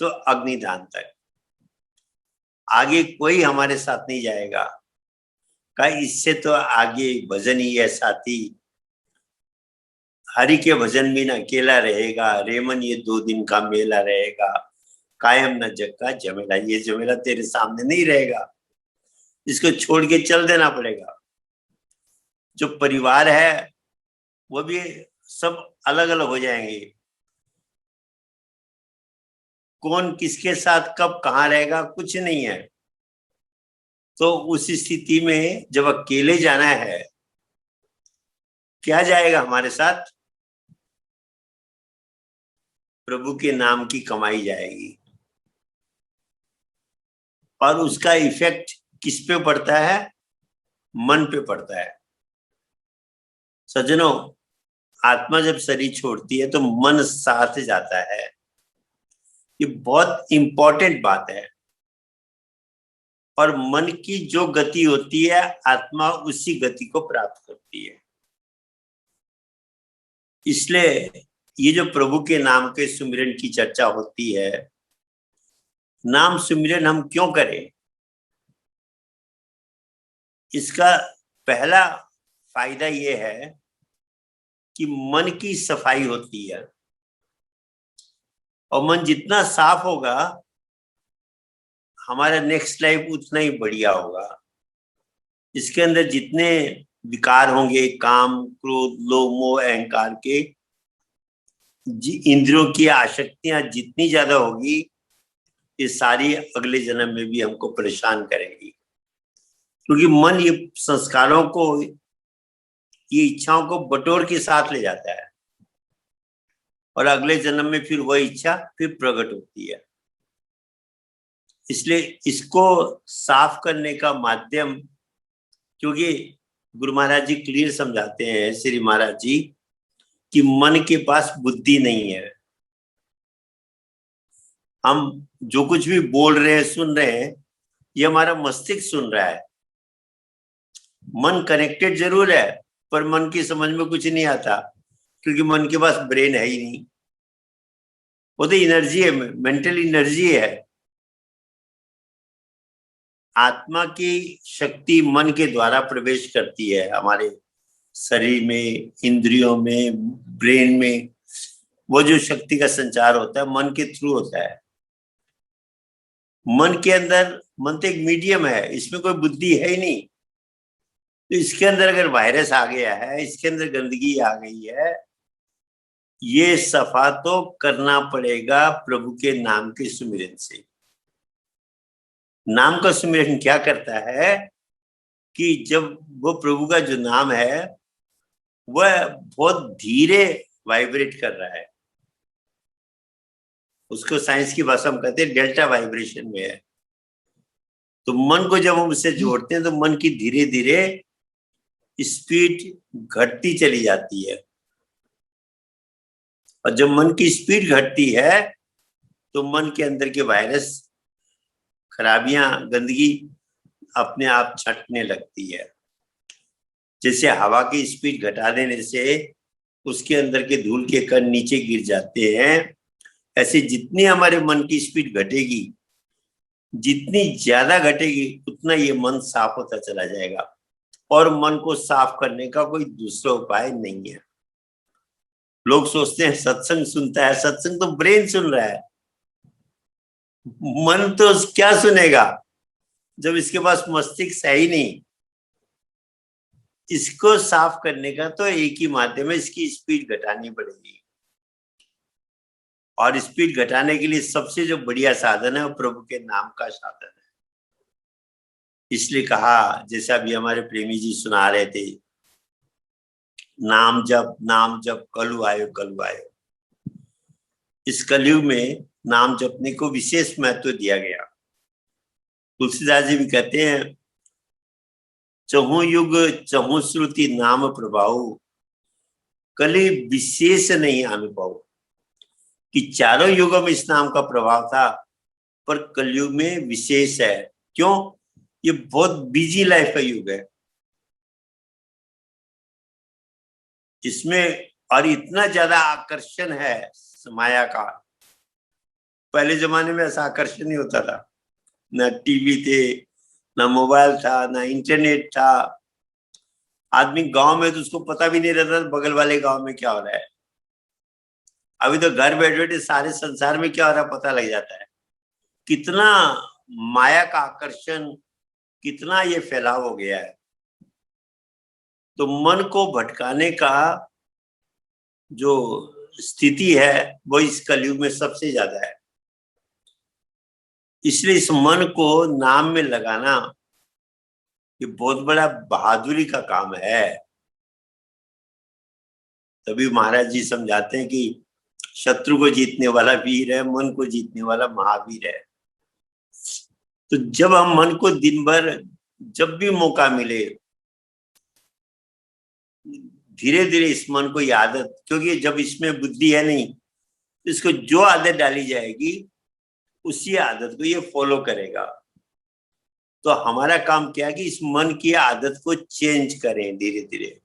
तो अग्निदान तक। आगे कोई हमारे साथ नहीं जाएगा। का इससे तो आगे भजन ही है साथी। हरि के भजन भी न अकेला रहेगा, रेमन ये 2 दिन का मेला रहेगा, कायम न जग का झमेला। ये झमेला तेरे सामने नहीं रहेगा। इसको छोड़ के चल देना पड़ेगा। जो परिवार है वो भी सब अलग अलग हो जाएंगे। कौन किसके साथ कब कहाँ रहेगा कुछ नहीं है। तो उस स्थिति में जब अकेले जाना है, क्या जाएगा हमारे साथ? प्रभु के नाम की कमाई जाएगी। और उसका इफेक्ट किस पे पड़ता है? मन पे पड़ता है। सज्जनों, आत्मा जब शरीर छोड़ती है तो मन साथ जाता है। ये बहुत इंपॉर्टेंट बात है। और मन की जो गति होती है, आत्मा उसी गति को प्राप्त करती है। इसलिए ये जो प्रभु के नाम के सुमिरन की चर्चा होती है, नाम सुमिरन हम क्यों करें? इसका पहला फायदा ये है कि मन की सफाई होती है। और मन जितना साफ होगा, हमारा नेक्स्ट लाइफ उतना ही बढ़िया होगा। इसके अंदर जितने विकार होंगे, काम, क्रोध, लोभ, मोह, अहंकार के, इंद्रियों की आसक्तियां जितनी ज्यादा होगी, ये सारी अगले जन्म में भी हमको परेशान करेगी। क्योंकि मन ये संस्कारों को, ये इच्छाओं को बटोर के साथ ले जाता है और अगले जन्म में फिर वह इच्छा फिर प्रकट होती है। इसलिए इसको साफ करने का माध्यम, क्योंकि गुरु महाराज जी क्लियर समझाते हैं, श्री महाराज जी, कि मन के पास बुद्धि नहीं है। हम जो कुछ भी बोल रहे हैं, सुन रहे हैं, ये हमारा मस्तिष्क सुन रहा है। मन कनेक्टेड जरूर है, पर मन की समझ में कुछ नहीं आता, क्योंकि मन के पास ब्रेन है ही नहीं। वो तो एनर्जी है, मेंटल एनर्जी है। आत्मा की शक्ति मन के द्वारा प्रवेश करती है हमारे शरीर में, इंद्रियों में, ब्रेन में। वो जो शक्ति का संचार होता है मन के थ्रू होता है। मन के अंदर, मन तो एक मीडियम है, इसमें कोई बुद्धि है ही नहीं। तो इसके अंदर अगर वायरस आ गया है, इसके अंदर गंदगी आ गई है, ये सफा तो करना पड़ेगा प्रभु के नाम के सुमिरन से। नाम का सुमिरन क्या करता है कि जब वो प्रभु का जो नाम है वह बहुत धीरे वाइब्रेट कर रहा है, उसको साइंस की भाषा में कहते हैं डेल्टा वाइब्रेशन में है। तो मन को जब हम उससे जोड़ते हैं तो मन की धीरे धीरे स्पीड घटती चली जाती है। और जब मन की स्पीड घटती है तो मन के अंदर के वायरस, खराबियां, गंदगी अपने आप छटने लगती है। जैसे हवा की स्पीड घटा देने से उसके अंदर के धूल के कण नीचे गिर जाते हैं, ऐसे जितनी हमारे मन की स्पीड घटेगी, जितनी ज्यादा घटेगी, उतना ये मन साफ होता चला जाएगा। और मन को साफ करने का कोई दूसरा उपाय नहीं है। लोग सोचते हैं सत्संग सुनता है, सत्संग तो ब्रेन सुन रहा है, मन तो क्या सुनेगा जब इसके पास मस्तिष्क है ही नहीं। इसको साफ करने का तो एक ही माध्यम है, इसकी स्पीड घटानी पड़ेगी। और स्पीड घटाने के लिए सबसे जो बढ़िया साधन है वो प्रभु के नाम का साधन है। इसलिए कहा, जैसा भी हमारे प्रेमी जी सुना रहे थे, नाम जप कलु आयो कलु आयो। इस कलयुग में नाम जपने को विशेष महत्व दिया गया। तुलसीदास जी भी कहते हैं, चहु युग चहु श्रुति नाम प्रभाव, कली विशेष नहीं अनुभव। कि चारों युगों में इस नाम का प्रभाव था, पर कलयुग में विशेष है। क्यों? ये बहुत बिजी लाइफ का युग है। इसमें और इतना ज्यादा आकर्षण है माया का। पहले जमाने में ऐसा आकर्षण नहीं होता था, ना टीवी थे, ना मोबाइल था, ना इंटरनेट था। आदमी गांव में तो उसको पता भी नहीं रहता बगल वाले गांव में क्या हो रहा है। अभी तो घर बैठे बैठे सारे संसार में क्या हो रहा है पता लग जाता है। कितना माया का आकर्षण कितना ये फैलाव हो गया है। तो मन को भटकाने का जो स्थिति है वो इस कलयुग में सबसे ज्यादा है। इसलिए इस मन को नाम में लगाना ये बहुत बड़ा बहादुरी का काम है। तभी महाराज जी समझाते हैं कि शत्रु को जीतने वाला वीर है, मन को जीतने वाला महावीर है। तो जब हम मन को दिन भर जब भी मौका मिले धीरे धीरे इस मन को ये आदत, क्योंकि जब इसमें बुद्धि है नहीं तो इसको जो आदत डाली जाएगी उसी आदत को ये फॉलो करेगा। तो हमारा काम क्या है कि इस मन की आदत को चेंज करें धीरे धीरे,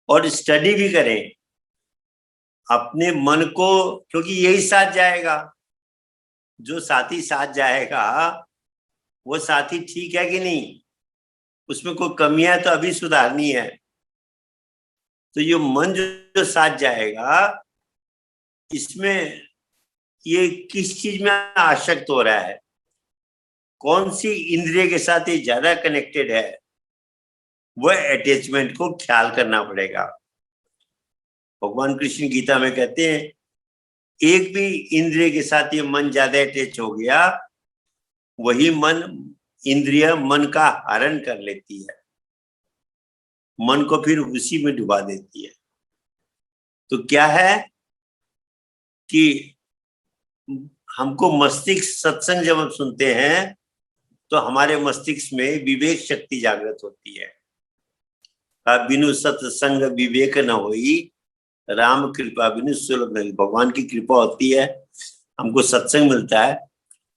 और स्टडी भी करें अपने मन को, क्योंकि यही साथ जाएगा। जो साथी साथ जाएगा वो साथी ठीक है कि नहीं, उसमें कोई कमियां है तो अभी सुधारनी है। तो ये मन जो साथ जाएगा इसमें ये किस चीज में आसक्त हो रहा है, कौन सी इंद्रिय के साथ ये ज्यादा कनेक्टेड है, वह अटैचमेंट को ख्याल करना पड़ेगा। भगवान कृष्ण गीता में कहते हैं एक भी इंद्रिय के साथ ये मन ज्यादा अटैच हो गया, वही मन इंद्रिय मन का हरण कर लेती है, मन को फिर उसी में डुबा देती है। तो क्या है कि हमको मस्तिष्क सत्संग जब हम सुनते हैं तो हमारे मस्तिष्क में विवेक शक्ति जागृत होती है। बिनु सत्संग विवेक न होई, राम कृपा बिनु सुलभ नहीं। भगवान की कृपा होती है, हमको सत्संग मिलता है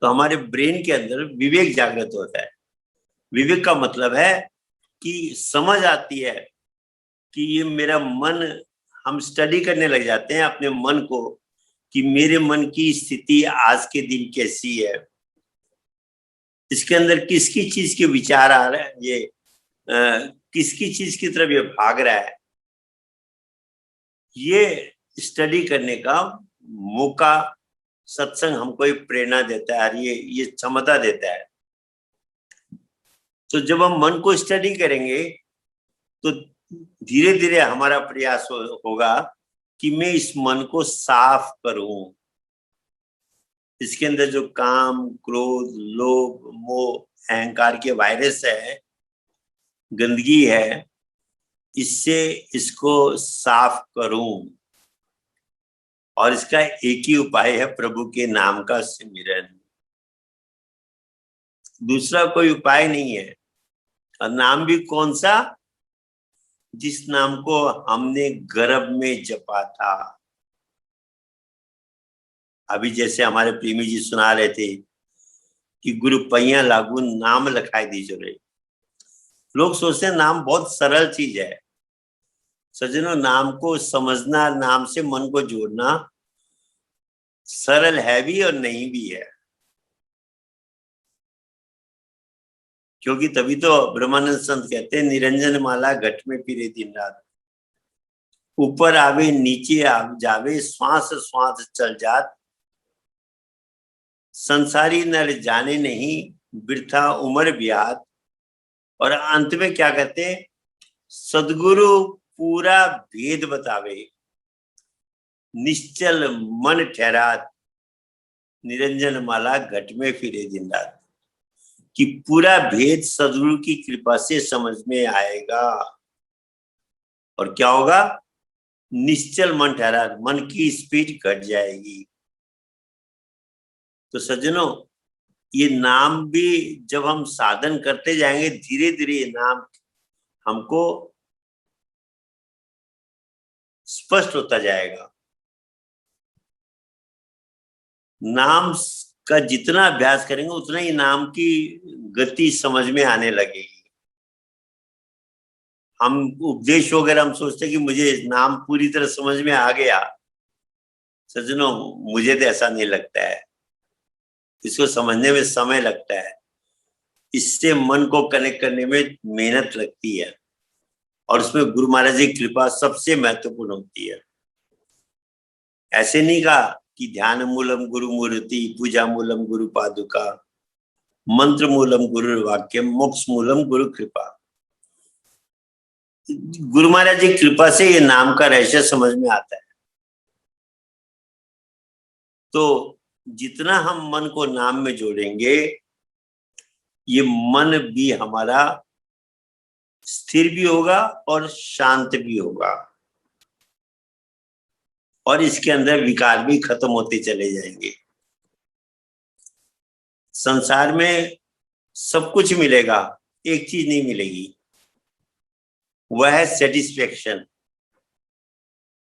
तो हमारे ब्रेन के अंदर विवेक जागृत होता है। विवेक का मतलब है कि समझ आती है कि ये मेरा मन, हम स्टडी करने लग जाते हैं अपने मन को कि मेरे मन की स्थिति आज के दिन कैसी है, इसके अंदर किसकी चीज के विचार आ रहे हैं, ये किसकी चीज की तरफ ये भाग रहा है। ये स्टडी करने का मौका सत्संग हमको एक प्रेरणा देता है, ये क्षमता देता है। तो जब हम मन को स्टडी करेंगे तो धीरे धीरे हमारा प्रयास होगा कि मैं इस मन को साफ करूं। इसके अंदर जो काम, क्रोध, लोभ, मोह, अहंकार के वायरस है, गंदगी है, इससे इसको साफ करूं। और इसका एक ही उपाय है प्रभु के नाम का सिमरन, दूसरा कोई उपाय नहीं है। और नाम भी कौन सा? जिस नाम को हमने गर्भ में जपा था। अभी जैसे हमारे प्रेमी जी सुना रहे थे कि गुरु पैया लागू नाम लखाई दीजो रे। लोग सोचते हैं नाम बहुत सरल चीज है। सज्जनों, नाम को समझना, नाम से मन को जोड़ना सरल है भी और नहीं भी है। क्योंकि तभी तो ब्रह्मानंद संत कहते हैं निरंजन माला घट में फिरे दिन रात, ऊपर आवे नीचे जावे, श्वास श्वास चल जात, संसारी नर जाने नहीं, वृथा उम्र ब्यात। और अंत में क्या कहते हैं? सदगुरु पूरा भेद बतावे, निश्चल मन ठहरात, निरंजन माला घट में फिरे दिन रात। कि पूरा भेद सदगुरु की कृपा से समझ में आएगा। और क्या होगा? निश्चल मन ठहरा, मन की स्पीड घट जाएगी। तो सज्जनों, ये नाम भी जब हम साधन करते जाएंगे धीरे धीरे ये नाम हमको स्पष्ट होता जाएगा। नाम का जितना अभ्यास करेंगे उतना ही नाम की गति समझ में आने लगेगी। हम उपदेश वगैरह हम सोचते हैं कि मुझे नाम पूरी तरह समझ में आ गया। सज्जनों, मुझे तो ऐसा नहीं लगता है। इसको समझने में समय लगता है, इससे मन को कनेक्ट करने में मेहनत लगती है, और उसमें गुरु महाराज की कृपा सबसे महत्वपूर्ण होती है। ऐसे नहीं कहा कि ध्यान मूलम गुरु मूर्ति, पूजा मूलम गुरु पादुका, मंत्र मूलम गुरु वाक्य, मोक्ष मूलम गुरु कृपा। गुरु महाराज जी कृपा से ये नाम का रहस्य समझ में आता है। तो जितना हम मन को नाम में जोड़ेंगे, ये मन भी हमारा स्थिर भी होगा और शांत भी होगा, और इसके अंदर विकार भी खत्म होते चले जाएंगे। संसार में सब कुछ मिलेगा, एक चीज नहीं मिलेगी, वह है सेटिस्फेक्शन।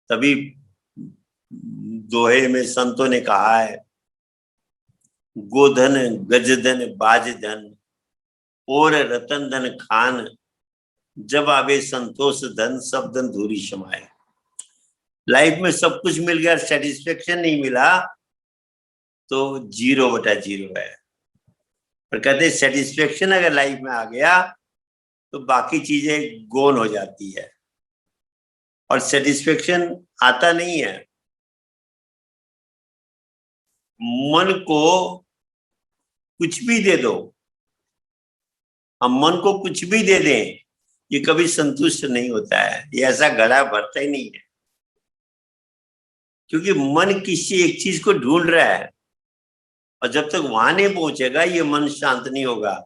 तभी दोहे में संतों ने कहा है, गोधन गजधन बाजधन और रतन धन खान, जब आवे संतोष धन सब धन धूरी समाए। लाइफ में सब कुछ मिल गया, सेटिस्फेक्शन नहीं मिला तो 0/0 है। पर कहते सेटिस्फेक्शन अगर लाइफ में आ गया तो बाकी चीजें गौन हो जाती है, और सेटिस्फेक्शन आता नहीं है। मन को कुछ भी दे दो, हम मन को कुछ भी दे दें, ये कभी संतुष्ट नहीं होता है, ये ऐसा घड़ा भरता ही नहीं है। क्योंकि मन किसी एक चीज को ढूंढ रहा है, और जब तक वहां नहीं पहुंचेगा ये मन शांत नहीं होगा।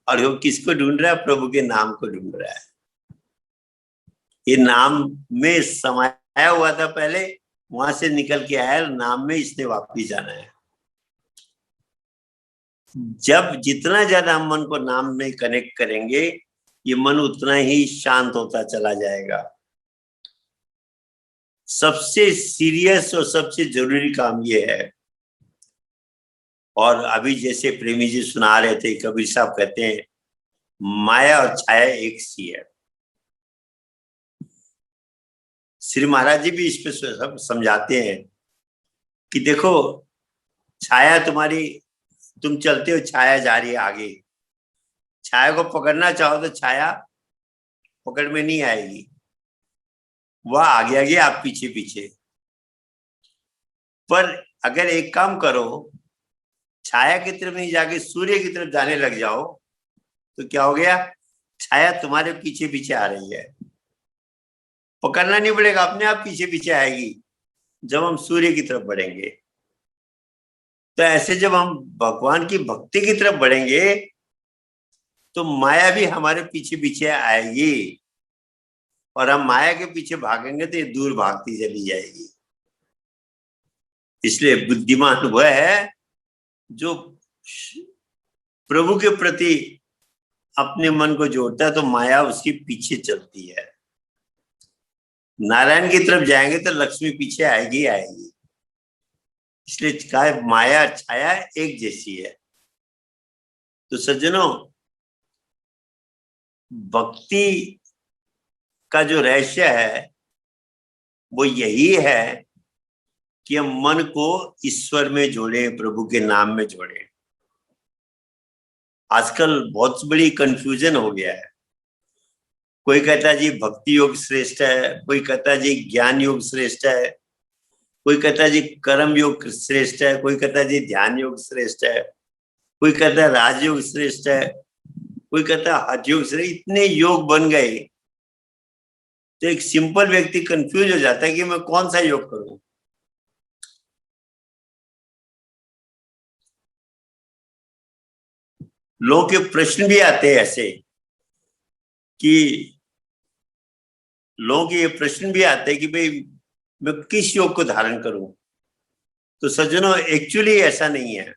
और वो किसको ढूंढ रहा है? प्रभु के नाम को ढूंढ रहा है। ये नाम में समाया हुआ था पहले, वहां से निकल के आया, नाम में इसने वापिस जाना है। जब जितना ज्यादा हम मन को नाम में कनेक्ट करेंगे, ये मन उतना ही शांत होता चला जाएगा। सबसे सीरियस और सबसे जरूरी काम ये है। और अभी जैसे प्रेमी जी सुना रहे थे, कबीर साहब कहते हैं माया और छाया एक सी है। श्री महाराज जी भी इस पे सब समझाते हैं कि देखो, छाया तुम्हारी, तुम चलते हो, छाया जा रही है आगे, छाया को पकड़ना चाहो तो छाया पकड़ में नहीं आएगी, वह आगे आगे आप पीछे पीछे। पर अगर एक काम करो, छाया की तरफ नहीं जाके सूर्य की तरफ जाने लग जाओ, तो क्या हो गया? छाया तुम्हारे पीछे पीछे आ रही है, पकड़ना नहीं पड़ेगा, अपने आप पीछे पीछे आएगी जब हम सूर्य की तरफ बढ़ेंगे। तो ऐसे जब हम भगवान की भक्ति की तरफ बढ़ेंगे तो माया भी हमारे पीछे पीछे आएगी, और हम माया के पीछे भागेंगे तो ये दूर भागती चली जाएगी। इसलिए बुद्धिमान वह है जो प्रभु के प्रति अपने मन को जोड़ता है, तो माया उसके पीछे चलती है। नारायण की तरफ जाएंगे तो लक्ष्मी पीछे आएगी आएगी। इसलिए कहा माया छाया एक जैसी है। तो सज्जनों, भक्ति का जो रहस्य है वो यही है कि हम मन को ईश्वर में जोड़े, प्रभु के नाम में जोड़े। आजकल बहुत बड़ी कंफ्यूजन हो गया है। कोई कहता है जी भक्ति योग श्रेष्ठ है, कोई कहता है जी ज्ञान योग श्रेष्ठ है, कोई कहता है जी कर्म योग श्रेष्ठ है, कोई कहता है जी ध्यान योग श्रेष्ठ है, कोई कहता है राजयोग श्रेष्ठ है, कोई कहता है हठ योग श्रेष्ठ। इतने योग बन गए तो एक सिंपल व्यक्ति कंफ्यूज हो जाता है कि मैं कौन सा योग करूं। लोगों के प्रश्न भी आते हैं ऐसे कि लोगों के ये प्रश्न भी आते हैं कि भाई मैं किस योग को धारण करूं। तो सज्जनों, एक्चुअली ऐसा नहीं है।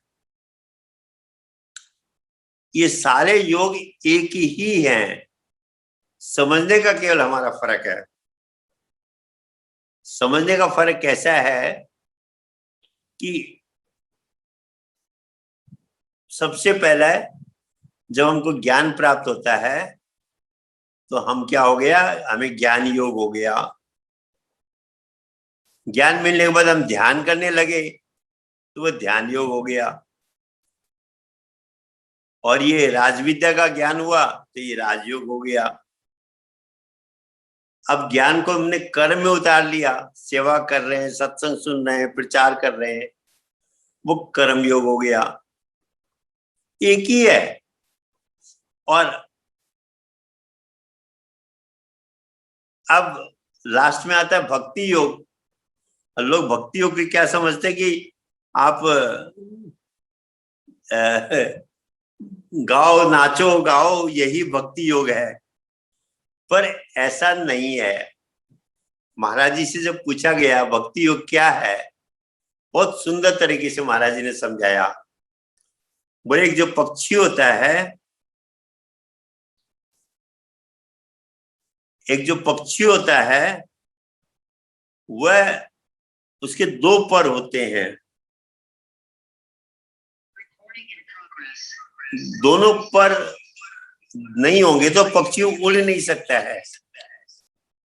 ये सारे योग एक ही हैं, समझने का केवल हमारा फर्क है। समझने का फर्क कैसा है कि सबसे पहला जब हमको ज्ञान प्राप्त होता है तो हम क्या हो गया? हमें ज्ञान योग हो गया। ज्ञान मिलने के बाद हम ध्यान करने लगे तो वो ध्यान योग हो गया। और ये राजविद्या का ज्ञान हुआ तो ये राजयोग हो गया। अब ज्ञान को हमने कर्म में उतार लिया, सेवा कर रहे हैं, सत्संग सुन रहे हैं, प्रचार कर रहे हैं, वो कर्म योग हो गया। एक ही है। और अब लास्ट में आता है भक्ति योग। लोग भक्ति योग की क्या समझते हैं कि आप गाओ, नाचो, गाओ, यही भक्ति योग है। पर ऐसा नहीं है। महाराज जी से जब पूछा गया भक्ति योग क्या है, बहुत सुंदर तरीके से महाराज जी ने समझाया। बोले एक जो पक्षी होता है, एक जो पक्षी होता है वह, उसके दो पर होते हैं। दोनों पर नहीं होंगे तो पक्षी उड़ नहीं सकता है।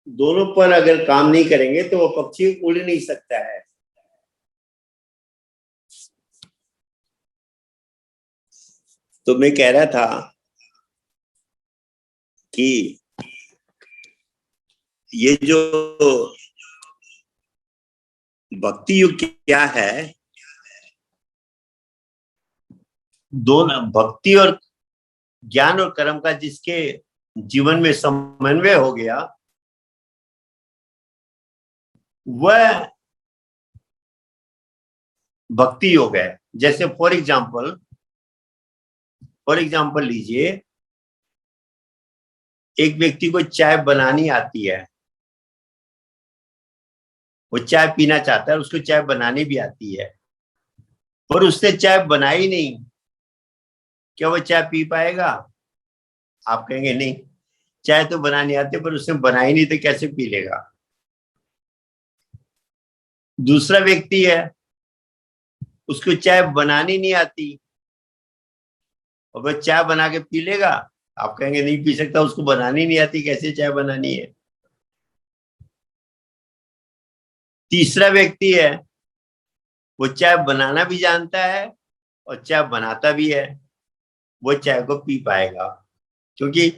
दोनों पर अगर काम नहीं करेंगे तो वो पक्षी उड़ नहीं सकता है। तो मैं कह रहा था कि ये जो भक्ति युग क्या है, दोनों भक्ति और ज्ञान और कर्म का जिसके जीवन में समन्वय हो गया, वह भक्ति योग है। जैसे फॉर एग्जाम्पल लीजिए, एक व्यक्ति को चाय बनानी आती है, वो चाय पीना चाहता है, उसको चाय बनानी भी आती है, पर उसने चाय बनाई नहीं, क्या वो चाय पी पाएगा? आप कहेंगे नहीं, चाय तो बनानी आती है पर उसने बनाई नहीं तो कैसे पी लेगा। दूसरा व्यक्ति है, उसको चाय बनानी नहीं आती और वह चाय बना के पी लेगा? आप कहेंगे नहीं पी सकता, उसको बनानी नहीं आती, कैसे चाय बनानी है। तीसरा व्यक्ति है, वो चाय बनाना भी जानता है और चाय बनाता भी है, वो चाय को पी पाएगा क्योंकि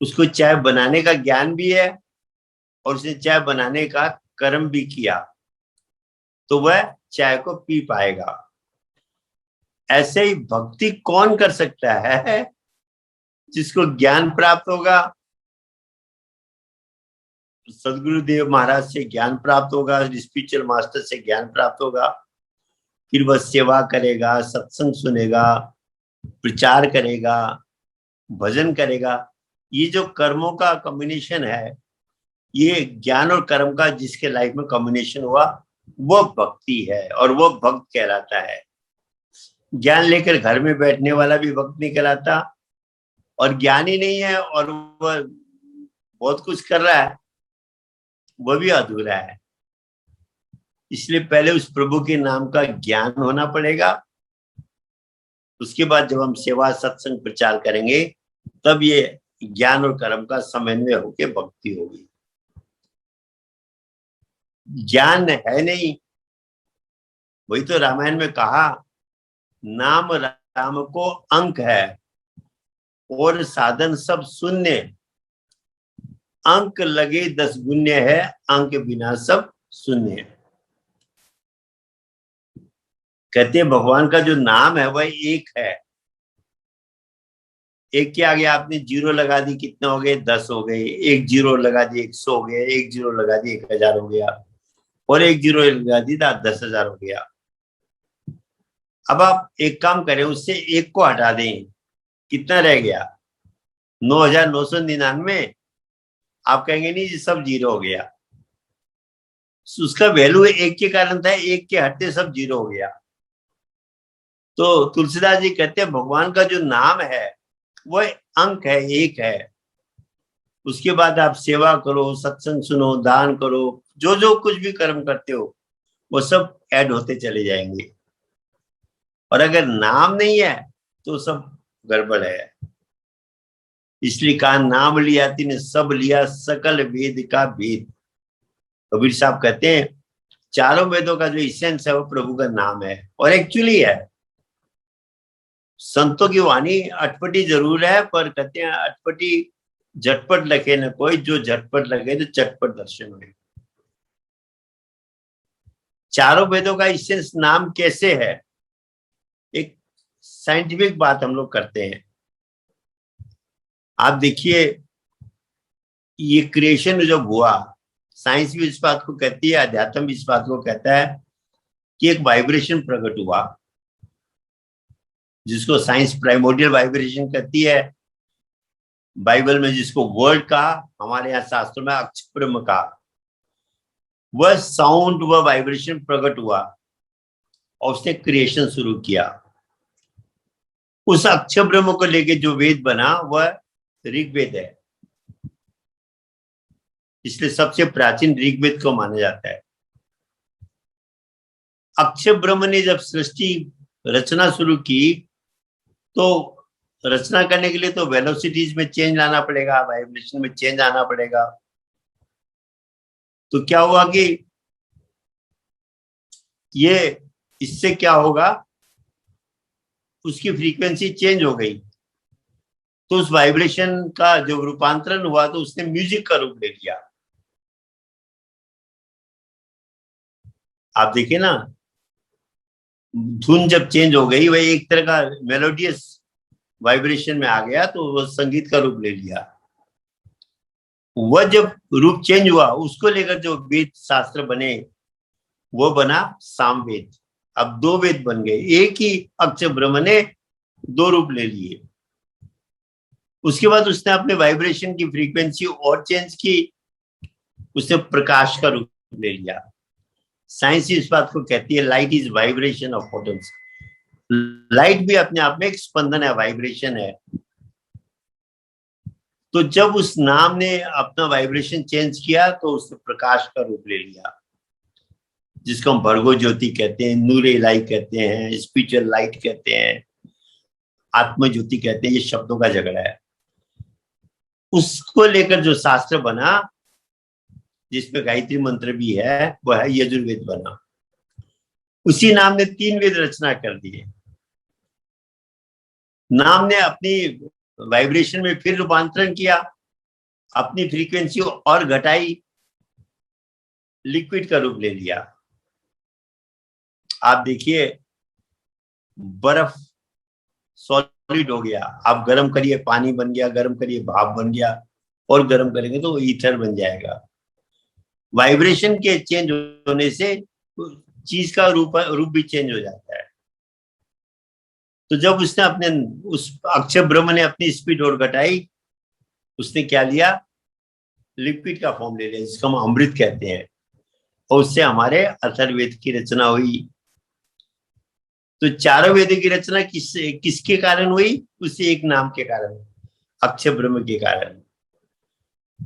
उसको चाय बनाने का ज्ञान भी है और उसने चाय बनाने का कर्म भी किया, तो वह चाय को पी पाएगा। ऐसे ही भक्ति कौन कर सकता है? जिसको ज्ञान प्राप्त होगा, सदगुरुदेव महाराज से ज्ञान प्राप्त होगा, स्पिरिचुअल मास्टर से ज्ञान प्राप्त होगा, फिर वह सेवा करेगा, सत्संग सुनेगा, प्रचार करेगा, भजन करेगा। ये जो कर्मों का कॉम्बिनेशन है, ये ज्ञान और कर्म का जिसके लाइफ में कॉम्बिनेशन हुआ वो भक्ति है और वो भक्त कहलाता है। ज्ञान लेकर घर में बैठने वाला भी भक्त नहीं कहलाता, और ज्ञान ही नहीं है और वह बहुत कुछ कर रहा है, वह भी अधूरा है। इसलिए पहले उस प्रभु के नाम का ज्ञान होना पड़ेगा, उसके बाद जब हम सेवा सत्संग प्रचार करेंगे तब ये ज्ञान और कर्म का समन्वय होकर भक्ति होगी। ज्ञान है नहीं, वही तो रामायण में कहा, नाम राम को अंक है और साधन सब शून्य, अंक लगे 10 गुण्य है, अंक बिना सब शून्य है। कहते हैं भगवान का जो नाम है वह एक है। एक के आगे आपने जीरो लगा दी, कितने हो गए? 10 हो गए। एक जीरो लगा दी 100 हो गया, एक जीरो लगा दी 1000 हो गया, और एक जीरो लगा दी 10,000 हो गया। अब आप एक काम करें, उससे एक को हटा दें, कितना रह गया? 9,999। आप कहेंगे नहीं जी सब जीरो हो गया, उसका वैल्यू एक के कारण था, एक के हटते सब जीरो हो गया। तो तुलसीदास जी कहते हैं भगवान का जो नाम है वह अंक है, एक है। उसके बाद आप सेवा करो, सत्संग सुनो, दान करो, जो जो कुछ भी कर्म करते हो वो सब ऐड होते चले जाएंगे। और अगर नाम नहीं है तो सब गड़बड़ है। इसलिए कहा नाम लिया तिने सब लिया, सकल वेद का भेद। कबीर साहब कहते हैं चारों वेदों का जो इसेंस है वो प्रभु का नाम है, और एक्चुअली है। संतों की वाणी अटपटी जरूर है, पर कहते हैं अटपटी झटपट लगे न कोई, जो झटपट लगे तो चटपट दर्शन हुए। चारों वेदों का इसेंस नाम कैसे है? एक साइंटिफिक बात हम लोग करते हैं। आप देखिए, ये क्रिएशन जब हुआ, साइंस भी इस बात को कहती है, अध्यात्म भी इस बात को कहता है कि एक वाइब्रेशन प्रकट हुआ, जिसको साइंस प्राइमोर्डियल वाइब्रेशन कहती है। बाइबल में जिसको वर्ड कहा, हमारे यहाँ शास्त्रों में अक्षय ब्रह्म कहा। वह साउंड, वह वाइब्रेशन प्रकट हुआ और उसने क्रिएशन शुरू किया। उस अक्षय ब्रह्म को लेके जो वेद बना वह ऋग्वेद है, इसलिए सबसे प्राचीन ऋग्वेद को माना जाता है। अक्षय ब्रह्म ने जब सृष्टि रचना शुरू की, तो रचना करने के लिए तो वेलोसिटीज में चेंज लाना पड़ेगा, वाइब्रेशन में चेंज आना पड़ेगा। तो क्या हुआ कि ये इससे क्या होगा, उसकी फ्रीक्वेंसी चेंज हो गई, तो उस वाइब्रेशन का जो रूपांतरण हुआ तो उसने म्यूजिक का रूप ले लिया। आप देखिए ना, धुन जब चेंज हो गई, वह एक तरह का मेलोडियस वाइब्रेशन में आ गया, तो वह संगीत का रूप ले लिया। वह जब रूप चेंज हुआ, उसको लेकर जो वेद शास्त्र बने वो बना सामवेद। अब दो वेद बन गए, एक ही अक्षय ब्रह्म ने दो रूप ले लिए। उसके बाद उसने अपने वाइब्रेशन की फ्रीक्वेंसी और चेंज की, उसने प्रकाश का रूप ले लिया। साइंस इस बात को कहती है, light is vibration of photons. Light भी अपने आप में एक स्पंदन है, वाइब्रेशन है। तो जब उस नाम ने अपना वाइब्रेशन चेंज किया, तो उसने प्रकाश का रूप ले लिया, जिसको हम भर्गो ज्योति कहते हैं, नूर इलाही कहते हैं, स्पिरिचुअल लाइट कहते हैं, आत्म ज्योति कहते हैं। ये शब्दों का झगड़ा है। उसको लेकर जो शास्त्र बना, जिसमें गायत्री मंत्र भी है, वह है यजुर्वेद बना। उसी नाम ने 3 वेद रचना कर दिए। नाम ने अपनी वाइब्रेशन में फिर रूपांतरण किया, अपनी फ्रीक्वेंसी और घटाई, लिक्विड का रूप ले लिया। आप देखिए, बर्फ सॉलिड हो गया, आप गर्म करिए पानी बन गया, गर्म करिए भाप बन गया, और गर्म करेंगे तो ईथर बन जाएगा। वाइब्रेशन के चेंज होने से चीज का रूप भी चेंज हो जाता है। तो जब उसने अपने उस अक्षय ब्रह्म ने अपनी स्पीड और घटाई, उसने क्या लिया, लिक्विड का फॉर्म ले लिया, जिसको हम अमृत कहते हैं, और उससे हमारे अथर्ववेद की रचना हुई। तो चारों वेदों की रचना किसके कारण हुई, उसी एक नाम के कारण, अक्षय ब्रह्म के कारण।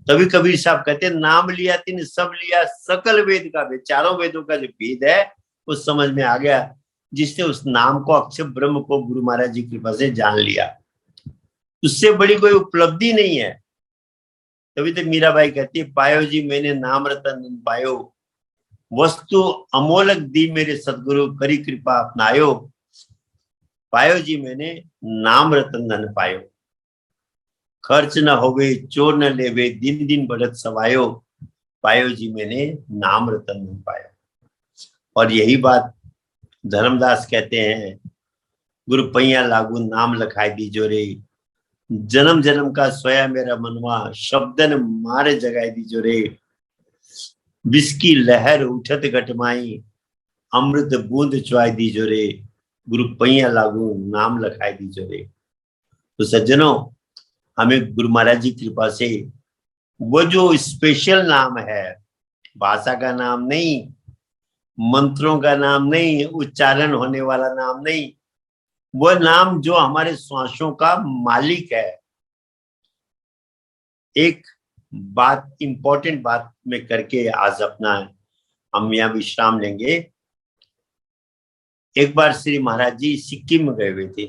तभी कबीर साहब कहते हैं, नाम लिया तिन सब लिया, सकल वेद का वेद। चारों वेदों का जो वेद है वो समझ में आ गया, जिसने उस नाम को, अक्षय ब्रह्म को, गुरु महाराज जी की कृपा से जान लिया। उससे बड़ी कोई उपलब्धि नहीं है। तभी तो मीराबाई कहती है, पायो जी मैंने नाम रतन पायो, वस्तु अमोलक दी मेरे सदगुरु, करी कृपा अपनायो। पायो जी मैंने नाम रतन धन पायो, खर्च न होवे चोर न लेवे, दिन दिन बढ़त सवायो। पायो जी मैंने नाम रतन धन पायो। और यही बात धर्मदास कहते हैं, गुरु पैया लागू नाम लखाई दीजो रे, जन्म जन्म का सोया मेरा मनवा, शब्दन मारे जगाए दीजो रे। विस्की लहर उठत घटमाई, अमृत बूंद चुआई दीजो रे, गुरु पैया लागू नाम लखाई दीजो रे। तो सज्जनों, हमें गुरु महाराज जी की कृपा से वो जो स्पेशल नाम है, भाषा का नाम नहीं, मंत्रों का नाम नहीं, उच्चारण होने वाला नाम नहीं, वह नाम जो हमारे श्वासों का मालिक है। एक बात, इंपॉर्टेंट बात में करके आज अपना हम यहाँ विश्राम लेंगे। एक बार श्री महाराज जी सिक्किम में गए हुए थे।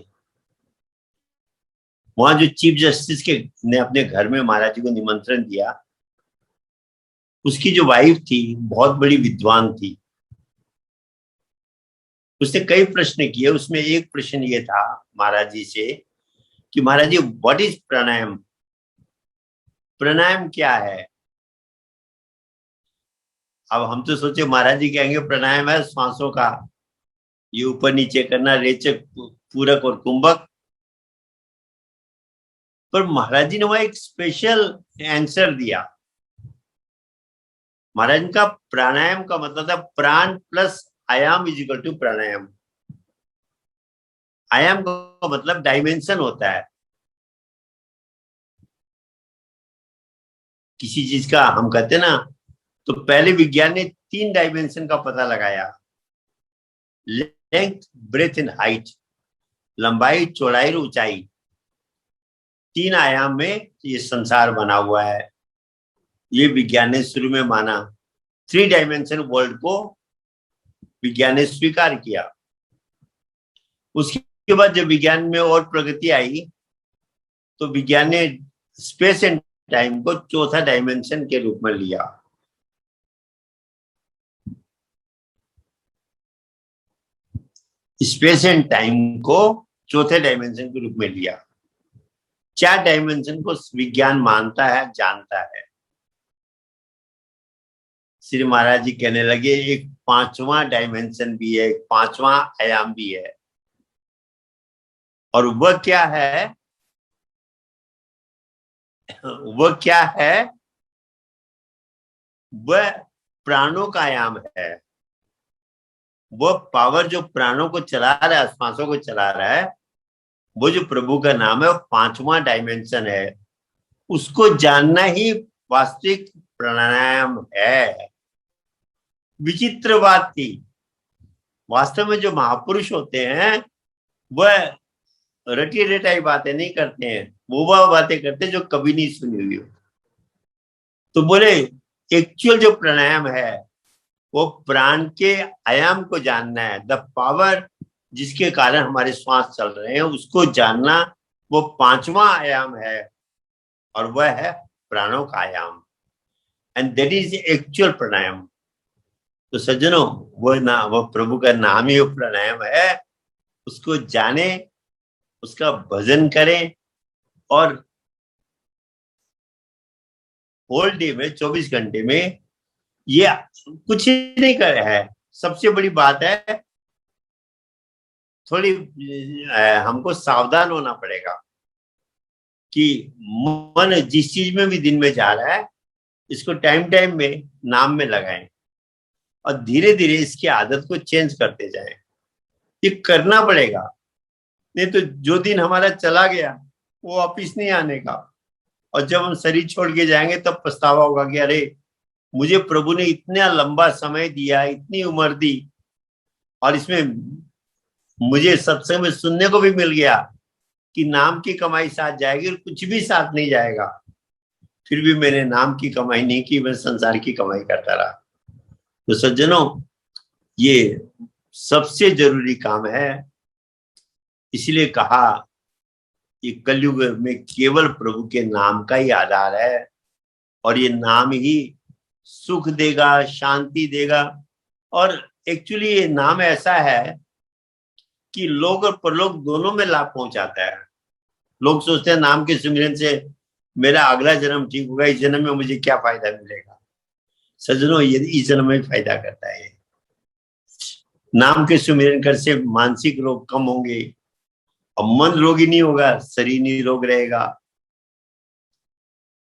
वहां जो चीफ जस्टिस के ने अपने घर में महाराज जी को निमंत्रण दिया, उसकी जो वाइफ थी बहुत बड़ी विद्वान थी। उसने कई प्रश्न किए, उसमें एक प्रश्न ये था महाराज जी से कि महाराज जी, व्हाट इज प्राणायाम? प्राणायाम क्या है? अब हम तो सोचे महाराज जी कहेंगे प्राणायाम है श्वासों का, ये ऊपर नीचे करना, रेचक पूरक और कुंभक। पर महाराज जी ने वहां एक स्पेशल आंसर दिया। महाराज का प्राणायाम का मतलब था प्राण प्लस आयाम इज इक्वल टू प्राणायाम। आयाम का मतलब डायमेंशन होता है किसी चीज का। हम कहते हैं ना, तो पहले विज्ञान ने 3 डायमेंशन का पता लगाया, लेंथ, ब्रेथ एंड हाइट, लंबाई, चौड़ाई और ऊंचाई। 3 आयाम में ये संसार बना हुआ है। ये विज्ञान ने शुरू में माना। 3 डायमेंशन वर्ल्ड को विज्ञान ने स्वीकार किया। उसके बाद जब विज्ञान में और प्रगति आई तो विज्ञान ने स्पेस एंड टाइम को चौथा डायमेंशन के रूप में लिया। स्पेस एंड टाइम को चौथे डायमेंशन के रूप में लिया। 4 डायमेंशन को विज्ञान मानता है, जानता है। श्री महाराज जी कहने लगे एक 5वां डायमेंशन भी है, एक 5वां आयाम भी है। और वह क्या है? वह क्या है? वह प्राणों का आयाम है। वह पावर जो प्राणों को चला रहा है, श्वासों को चला रहा है, वो जो प्रभु का नाम है, वो 5वां डायमेंशन है। उसको जानना ही वास्तविक प्राणायाम है। विचित्र बात थी, वास्तव में जो महापुरुष होते हैं वह रटी रटाई बातें नहीं करते हैं, वो वह बातें करते हैं जो कभी नहीं सुनी हुई हो। तो बोले एक्चुअल जो प्राणायाम है वो प्राण के आयाम को जानना है। द पावर जिसके कारण हमारे श्वास चल रहे हैं उसको जानना, वो 5वां आयाम है और वह है प्राणों का आयाम। एंड दैट इज एक्चुअल प्राणायाम। तो सज्जनों, वह प्रभु का नाम ही वो प्राणायाम है। उसको जाने, उसका भजन करें और होल डे में 24 घंटे में ये कुछ ही नहीं कर रहा है। सबसे बड़ी बात है, थोड़ी हमको सावधान होना पड़ेगा कि मन जिस चीज में भी दिन में जा रहा है इसको टाइम टाइम में नाम में लगाएं और धीरे धीरे इसकी आदत को चेंज करते जाएं। ये करना पड़ेगा, नहीं तो जो दिन हमारा चला गया वो वापिस नहीं आने का। और जब हम शरीर छोड़ के जाएंगे तब पछतावा होगा कि अरे मुझे प्रभु ने इतना लंबा समय दिया, इतनी उम्र दी, और इसमें मुझे सत्संग में सुनने को भी मिल गया कि नाम की कमाई साथ जाएगी और कुछ भी साथ नहीं जाएगा, फिर भी मैंने नाम की कमाई नहीं की, मैं संसार की कमाई करता रहा। तो सज्जनों, ये सबसे जरूरी काम है। इसलिए कहा ये कलयुग में केवल प्रभु के नाम का ही आधार है और ये नाम ही सुख देगा, शांति देगा। और एक्चुअली ये नाम ऐसा है कि लोग और परलोक दोनों में लाभ पहुंचाता है। लोग सोचते हैं नाम के सुमिरन से मेरा अगला जन्म ठीक होगा, इस जन्म में मुझे क्या फायदा मिलेगा। सज्जनों, ये इस जन्म में फायदा करता है। नाम के सुमिरन कर से मानसिक रोग कम होंगे और मन रोगी नहीं होगा, शरीर निरोग रहेगा।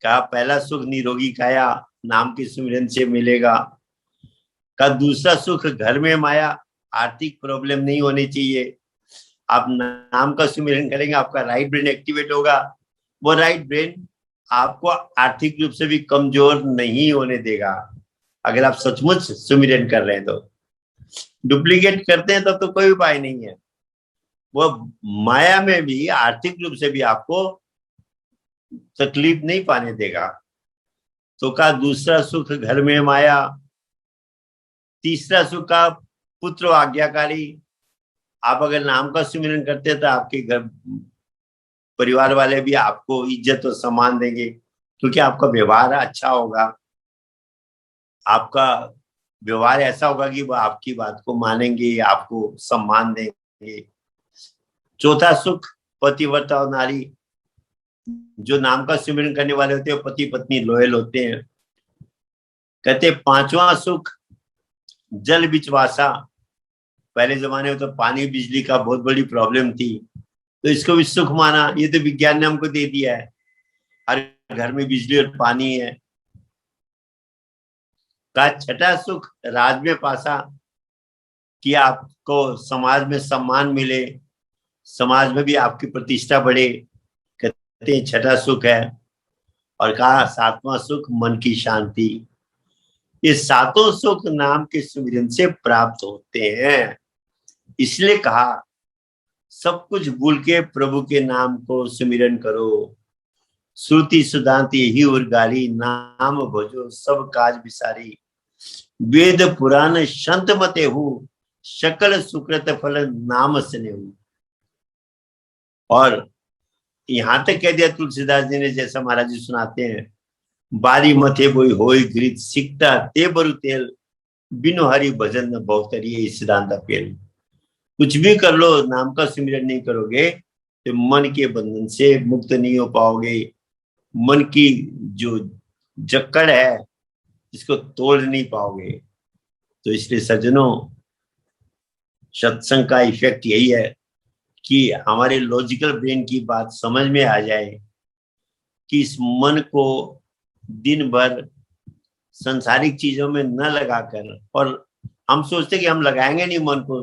का पहला सुख निरोगी काया नाम के सुमिरन से मिलेगा। का दूसरा सुख घर में माया, आर्थिक प्रॉब्लम नहीं होनी चाहिए। आप नाम का सुमिरन करेंगे, आपका राइट ब्रेन एक्टिवेट होगा। वो राइट ब्रेन आपको आर्थिक रूप से भी कमजोर नहीं होने देगा अगर आप सचमुच सुमिरन कर रहे हैं। तो डुप्लीकेट करते हैं तब तो कोई उपाय नहीं है। वो माया में भी आर्थिक रूप से भी आपको तकलीफ नहीं पाने देगा। तो का दूसरा सुख घर में माया, तीसरा सुख का पुत्र आज्ञाकारी। आप अगर नाम का सुमिरन करते हैं तो आपके घर परिवार वाले भी आपको इज्जत और सम्मान देंगे, क्योंकि आपका व्यवहार अच्छा होगा। आपका व्यवहार ऐसा होगा कि वो आपकी बात को मानेंगे, आपको सम्मान देंगे। चौथा सुख पतिव्रता और नारी। जो नाम का सुमिरन करने वाले होते हैं पति पत्नी लॉयल होते हैं। कहते 5वां सुख जल बिच वासा। पहले जमाने में तो पानी बिजली का बहुत बड़ी प्रॉब्लम थी, तो इसको भी सुख माना। ये तो विज्ञान ने हमको दे दिया है, हर घर में बिजली और पानी है। का छठा सुख राज में पासा, कि आपको समाज में सम्मान मिले, समाज में भी आपकी प्रतिष्ठा बढ़े, कहते हैं छठा सुख है। और कहा सातवां सुख मन की शांति। ये सातों सुख नाम के सुमिरन से प्राप्त होते हैं। इसलिए कहा सब कुछ भूल के प्रभु के नाम को सुमिरन करो, श्रुति सुदांति ही उर्गारी, नाम भजो सब काज बिसारी, वेद पुराण संत मते हूँ, सकल सुकृत फल नाम स्नेहु। और यहां तक कह दिया तुलसीदास जी ने, जैसा महाराज जी सुनाते हैं, बारी मथे बोई होई घृत सिकता ते बरु तेल, बिनु हरि भजन न बहुतरी सिद्धांत पेल। कुछ भी कर लो, नाम का सिमरन नहीं करोगे तो मन के बंधन से मुक्त नहीं हो पाओगे। मन की जो जकड़ है इसको तोड़ नहीं पाओगे। तो इसलिए सज्जनों, सत्संग का इफेक्ट यही है कि हमारे लॉजिकल ब्रेन की बात समझ में आ जाए कि इस मन को दिन भर संसारिक चीजों में न लगाकर, और हम सोचते कि हम लगाएंगे नहीं मन को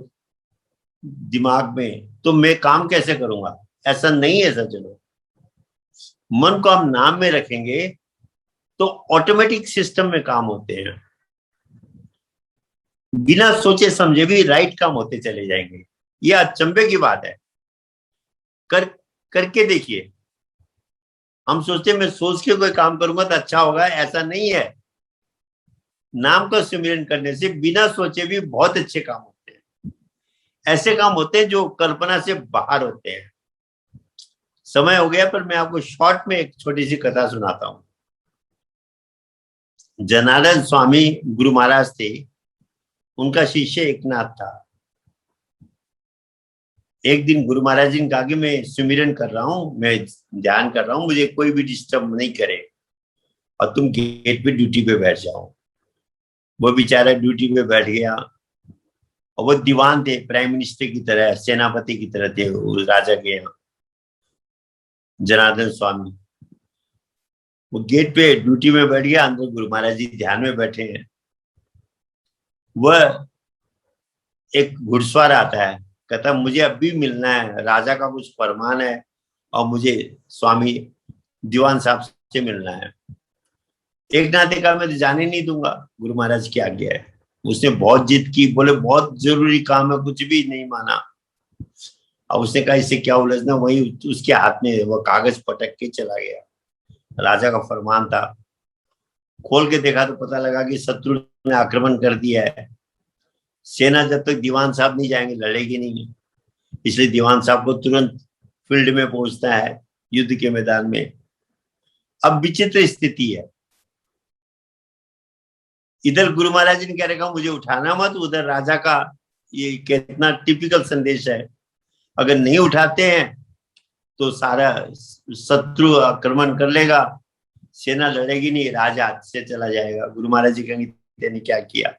दिमाग में तो मैं काम कैसे करूंगा। ऐसा नहीं है सज्जनों, मन को हम नाम में रखेंगे तो ऑटोमेटिक सिस्टम में काम होते हैं, बिना सोचे समझे भी राइट काम होते चले जाएंगे। यह अचंभे की बात है, करके देखिए। हम सोचते मैं सोच के कोई काम करूंगा तो अच्छा होगा, ऐसा नहीं है। नाम का सुमिरन करने से बिना सोचे भी बहुत अच्छे काम होते हैं। ऐसे काम होते हैं जो कल्पना से बाहर होते हैं। समय हो गया, पर मैं आपको शॉर्ट में एक छोटी सी कथा सुनाता हूं। जनार्दन स्वामी गुरु महाराज थे, उनका शिष्य एकनाथ था। एक दिन गुरु महाराज जी ने कहा कि मैं सुमिरन कर रहा हूं, मैं ध्यान कर रहा हूं, मुझे कोई भी डिस्टर्ब नहीं करे और तुम गेट पे ड्यूटी पे बैठ जाओ। वो बेचारा ड्यूटी पे बैठ गया और वो दीवान थे, प्राइम मिनिस्टर की तरह, सेनापति की तरह थे उस राजा के यहाँ, जनार्दन स्वामी। वो गेट पे ड्यूटी में बैठ गया, अंदर गुरु महाराज जी ध्यान में बैठे हैं। वह एक घुड़सवार आता है, कहता मुझे अभी मिलना है, राजा का कुछ फरमान है और मुझे स्वामी दीवान साहब से मिलना है। एक नाते का मैं तो जाने नहीं दूंगा, गुरु महाराज की आज्ञा है। उसने बहुत जिद की, बोले बहुत जरूरी काम है, कुछ भी नहीं माना। अब उसने कहा इससे क्या उलझना, वही उसके हाथ में वो कागज पटक के चला गया। राजा का फरमान था। खोल के देखा तो पता लगा कि शत्रु ने आक्रमण कर दिया है। सेना जब तक दीवान साहब नहीं जाएंगे लड़ेगी नहीं, इसलिए दीवान साहब को तुरंत फील्ड में पहुंचना है, युद्ध के मैदान में। अब विचित्र स्थिति है, इधर गुरु महाराज जी ने कह रखा मुझे उठाना मत, उधर राजा का ये कितना टिपिकल संदेश है, अगर नहीं उठाते हैं तो सारा शत्रु आक्रमण कर लेगा, सेना लड़ेगी नहीं, राजा हाथ से चला जाएगा। गुरु महाराज जी कहेंगे तेने क्या किया।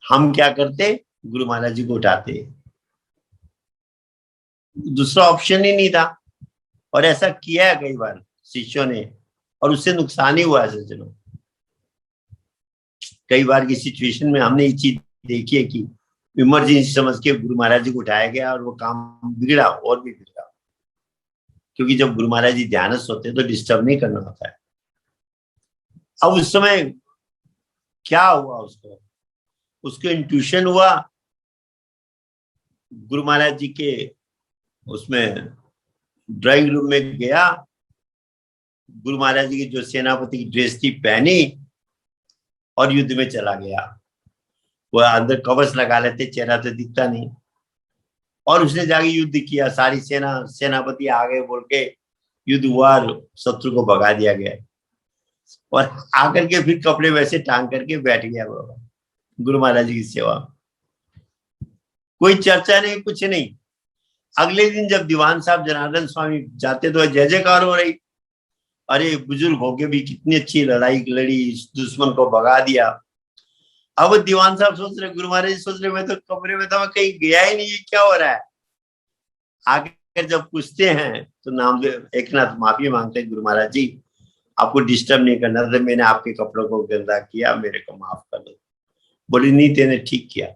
हम क्या करते, गुरु महाराज जी को उठाते, दूसरा ऑप्शन ही नहीं था। और ऐसा किया है कई बार शिष्यों ने, और उससे नुकसान ही हुआ है सज्जनों। कई बार की सिचुएशन में हमने ये चीज देखी है कि इमरजेंसी समझ के गुरु महाराज जी को उठाया गया और वो काम बिगड़ा और भी बिगड़ा, क्योंकि जब गुरु महाराज जी ध्यानस्थ होते हैं तो डिस्टर्ब नहीं करना होता है। अब उस समय क्या हुआ, उसको इंट्यूशन हुआ, गुरु महाराज जी के उसमें ड्राइंग रूम में गया, गुरु महाराज जी की जो सेनापति की ड्रेस थी पहनी और युद्ध में चला गया। वह अंदर कवच लगा लेते, चेहरा तो दिखता नहीं, और उसने जाके युद्ध किया। सारी सेनापति आ गए बोल के युद्ध हुआ, शत्रु को भगा दिया गया। और आकर के फिर कपड़े वैसे टांग करके बैठ गया बाबा गुरु महाराज जी की सेवा। कोई चर्चा नहीं, कुछ नहीं। अगले दिन जब दीवान साहब जनार्दन स्वामी जाते तो जय जयकार हो रही, अरे बुजुर्ग होके भी कितनी अच्छी लड़ाई लड़ी, दुश्मन को भगा दिया। अब दीवान साहब सोच रहे, गुरु महाराज जी सोच रहे मैं तो कमरे में था, मैं कहीं गया ही नहीं, ये क्या हो रहा है। आगे जब पूछते हैं तो नामदेव एकनाथ माफी मांगते हैं, गुरु महाराज जी आपको डिस्टर्ब नहीं करना था, मैंने आपके कपड़ों को गंदा किया, मेरे को माफ कर दो। बोली नहीं तेने ठीक किया।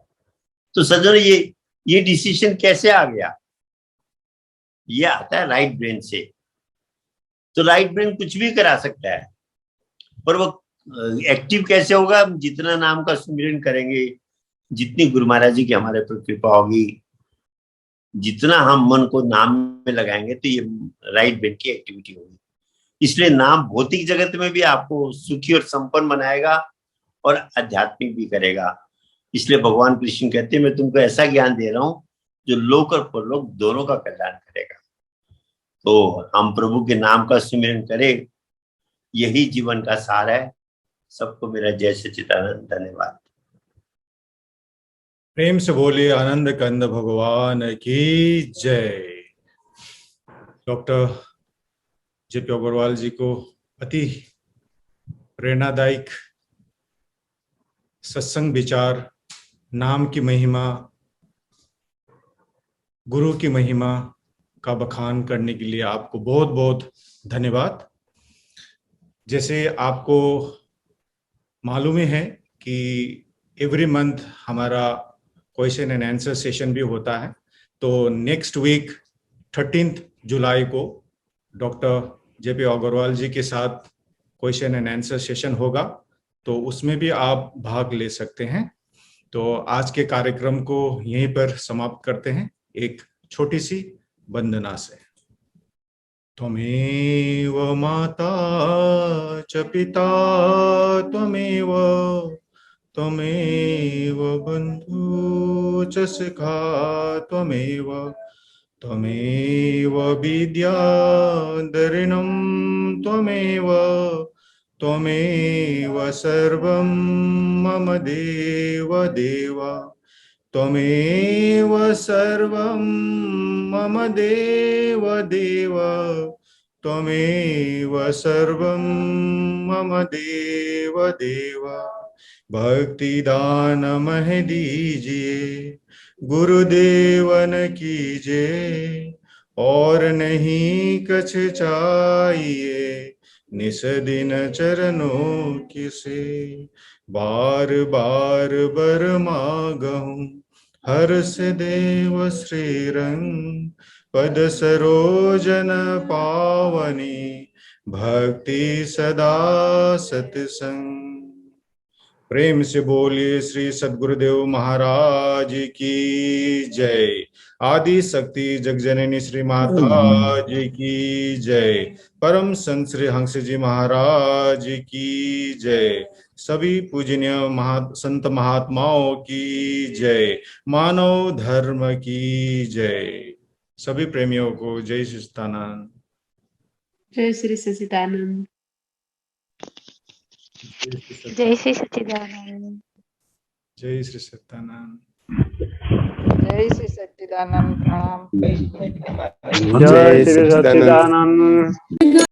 तो सज्जनों ये डिसीजन कैसे आ गया? ये आता है राइट ब्रेन से। तो राइट ब्रेन कुछ भी करा सकता है, पर वो एक्टिव कैसे होगा? हम जितना नाम का सुमिरन करेंगे, जितनी गुरु महाराज जी की हमारे पर कृपा होगी, जितना हम मन को नाम में लगाएंगे, तो ये राइट ब्रेन की एक्टिविटी होगी। इसलिए नाम भौतिक जगत में भी आपको सुखी और संपन्न बनाएगा और आध्यात्मिक भी करेगा। इसलिए भगवान कृष्ण कहते हैं मैं तुमको ऐसा ज्ञान दे रहा हूं जो लोक और परलोक दोनों का कल्याण करेगा। तो हम प्रभु के नाम का सुमिरन करें, यही जीवन का सार है। सबको मेरा जय सच्चिदानंद। धन्यवाद। प्रेम से बोलिए आनंद कंद भगवान की जय। डॉक्टर जेपी अग्रवाल जी को अति प्रेरणादायक सत्संग विचार, नाम की महिमा, गुरु की महिमा का बखान करने के लिए आपको बहुत बहुत धन्यवाद। जैसे आपको मालूम ही है कि एवरी मंथ हमारा क्वेश्चन एंड आंसर सेशन भी होता है। तो नेक्स्ट वीक 13 जुलाई को डॉक्टर जेपी अग्रवाल जी के साथ क्वेश्चन एंड आंसर सेशन होगा, तो उसमें भी आप भाग ले सकते हैं। तो आज के कार्यक्रम को यहीं पर समाप्त करते हैं एक छोटी सी वंदना से। त्वमेव माता च पिता त्वमेव, त्वमेव बन्धु च सखा त्वमेव, त्वमेव विद्या दरिणं त्वमेव, त्वमेव सर्वं मम देव देव, त्वमेव सर्वं मम देव देव, त्वमेव सर्वं मम देव देव। भक्ति दान मह दीजिए, गुरुदेवन कीजिए, और नहीं कछ चाहिए, निस दिन चरणों की से। बार बार बर मागहूँ, हर्ष देव श्रीरंग, पद सरोजन पावनी, भक्ति सदा सत्संग। प्रेम से बोलिए श्री सद्गुरुदेव महाराज की जय। आदि शक्ति जगजननी श्री माता जी की जय। परम संत श्री हंस जी महाराज की जय। सभी पूजनीय संत महात्माओं की जय। मानव धर्म की जय। सभी प्रेमियों को जय श्री सच्चिदानंद। जय श्री सच्चिदानंद। जय श्री सच्चिदानंद। जय श्री सच्चिदानंद। जय श्री सच्चिदानंद। प्रणाम। जय श्री सच्चिदानंद।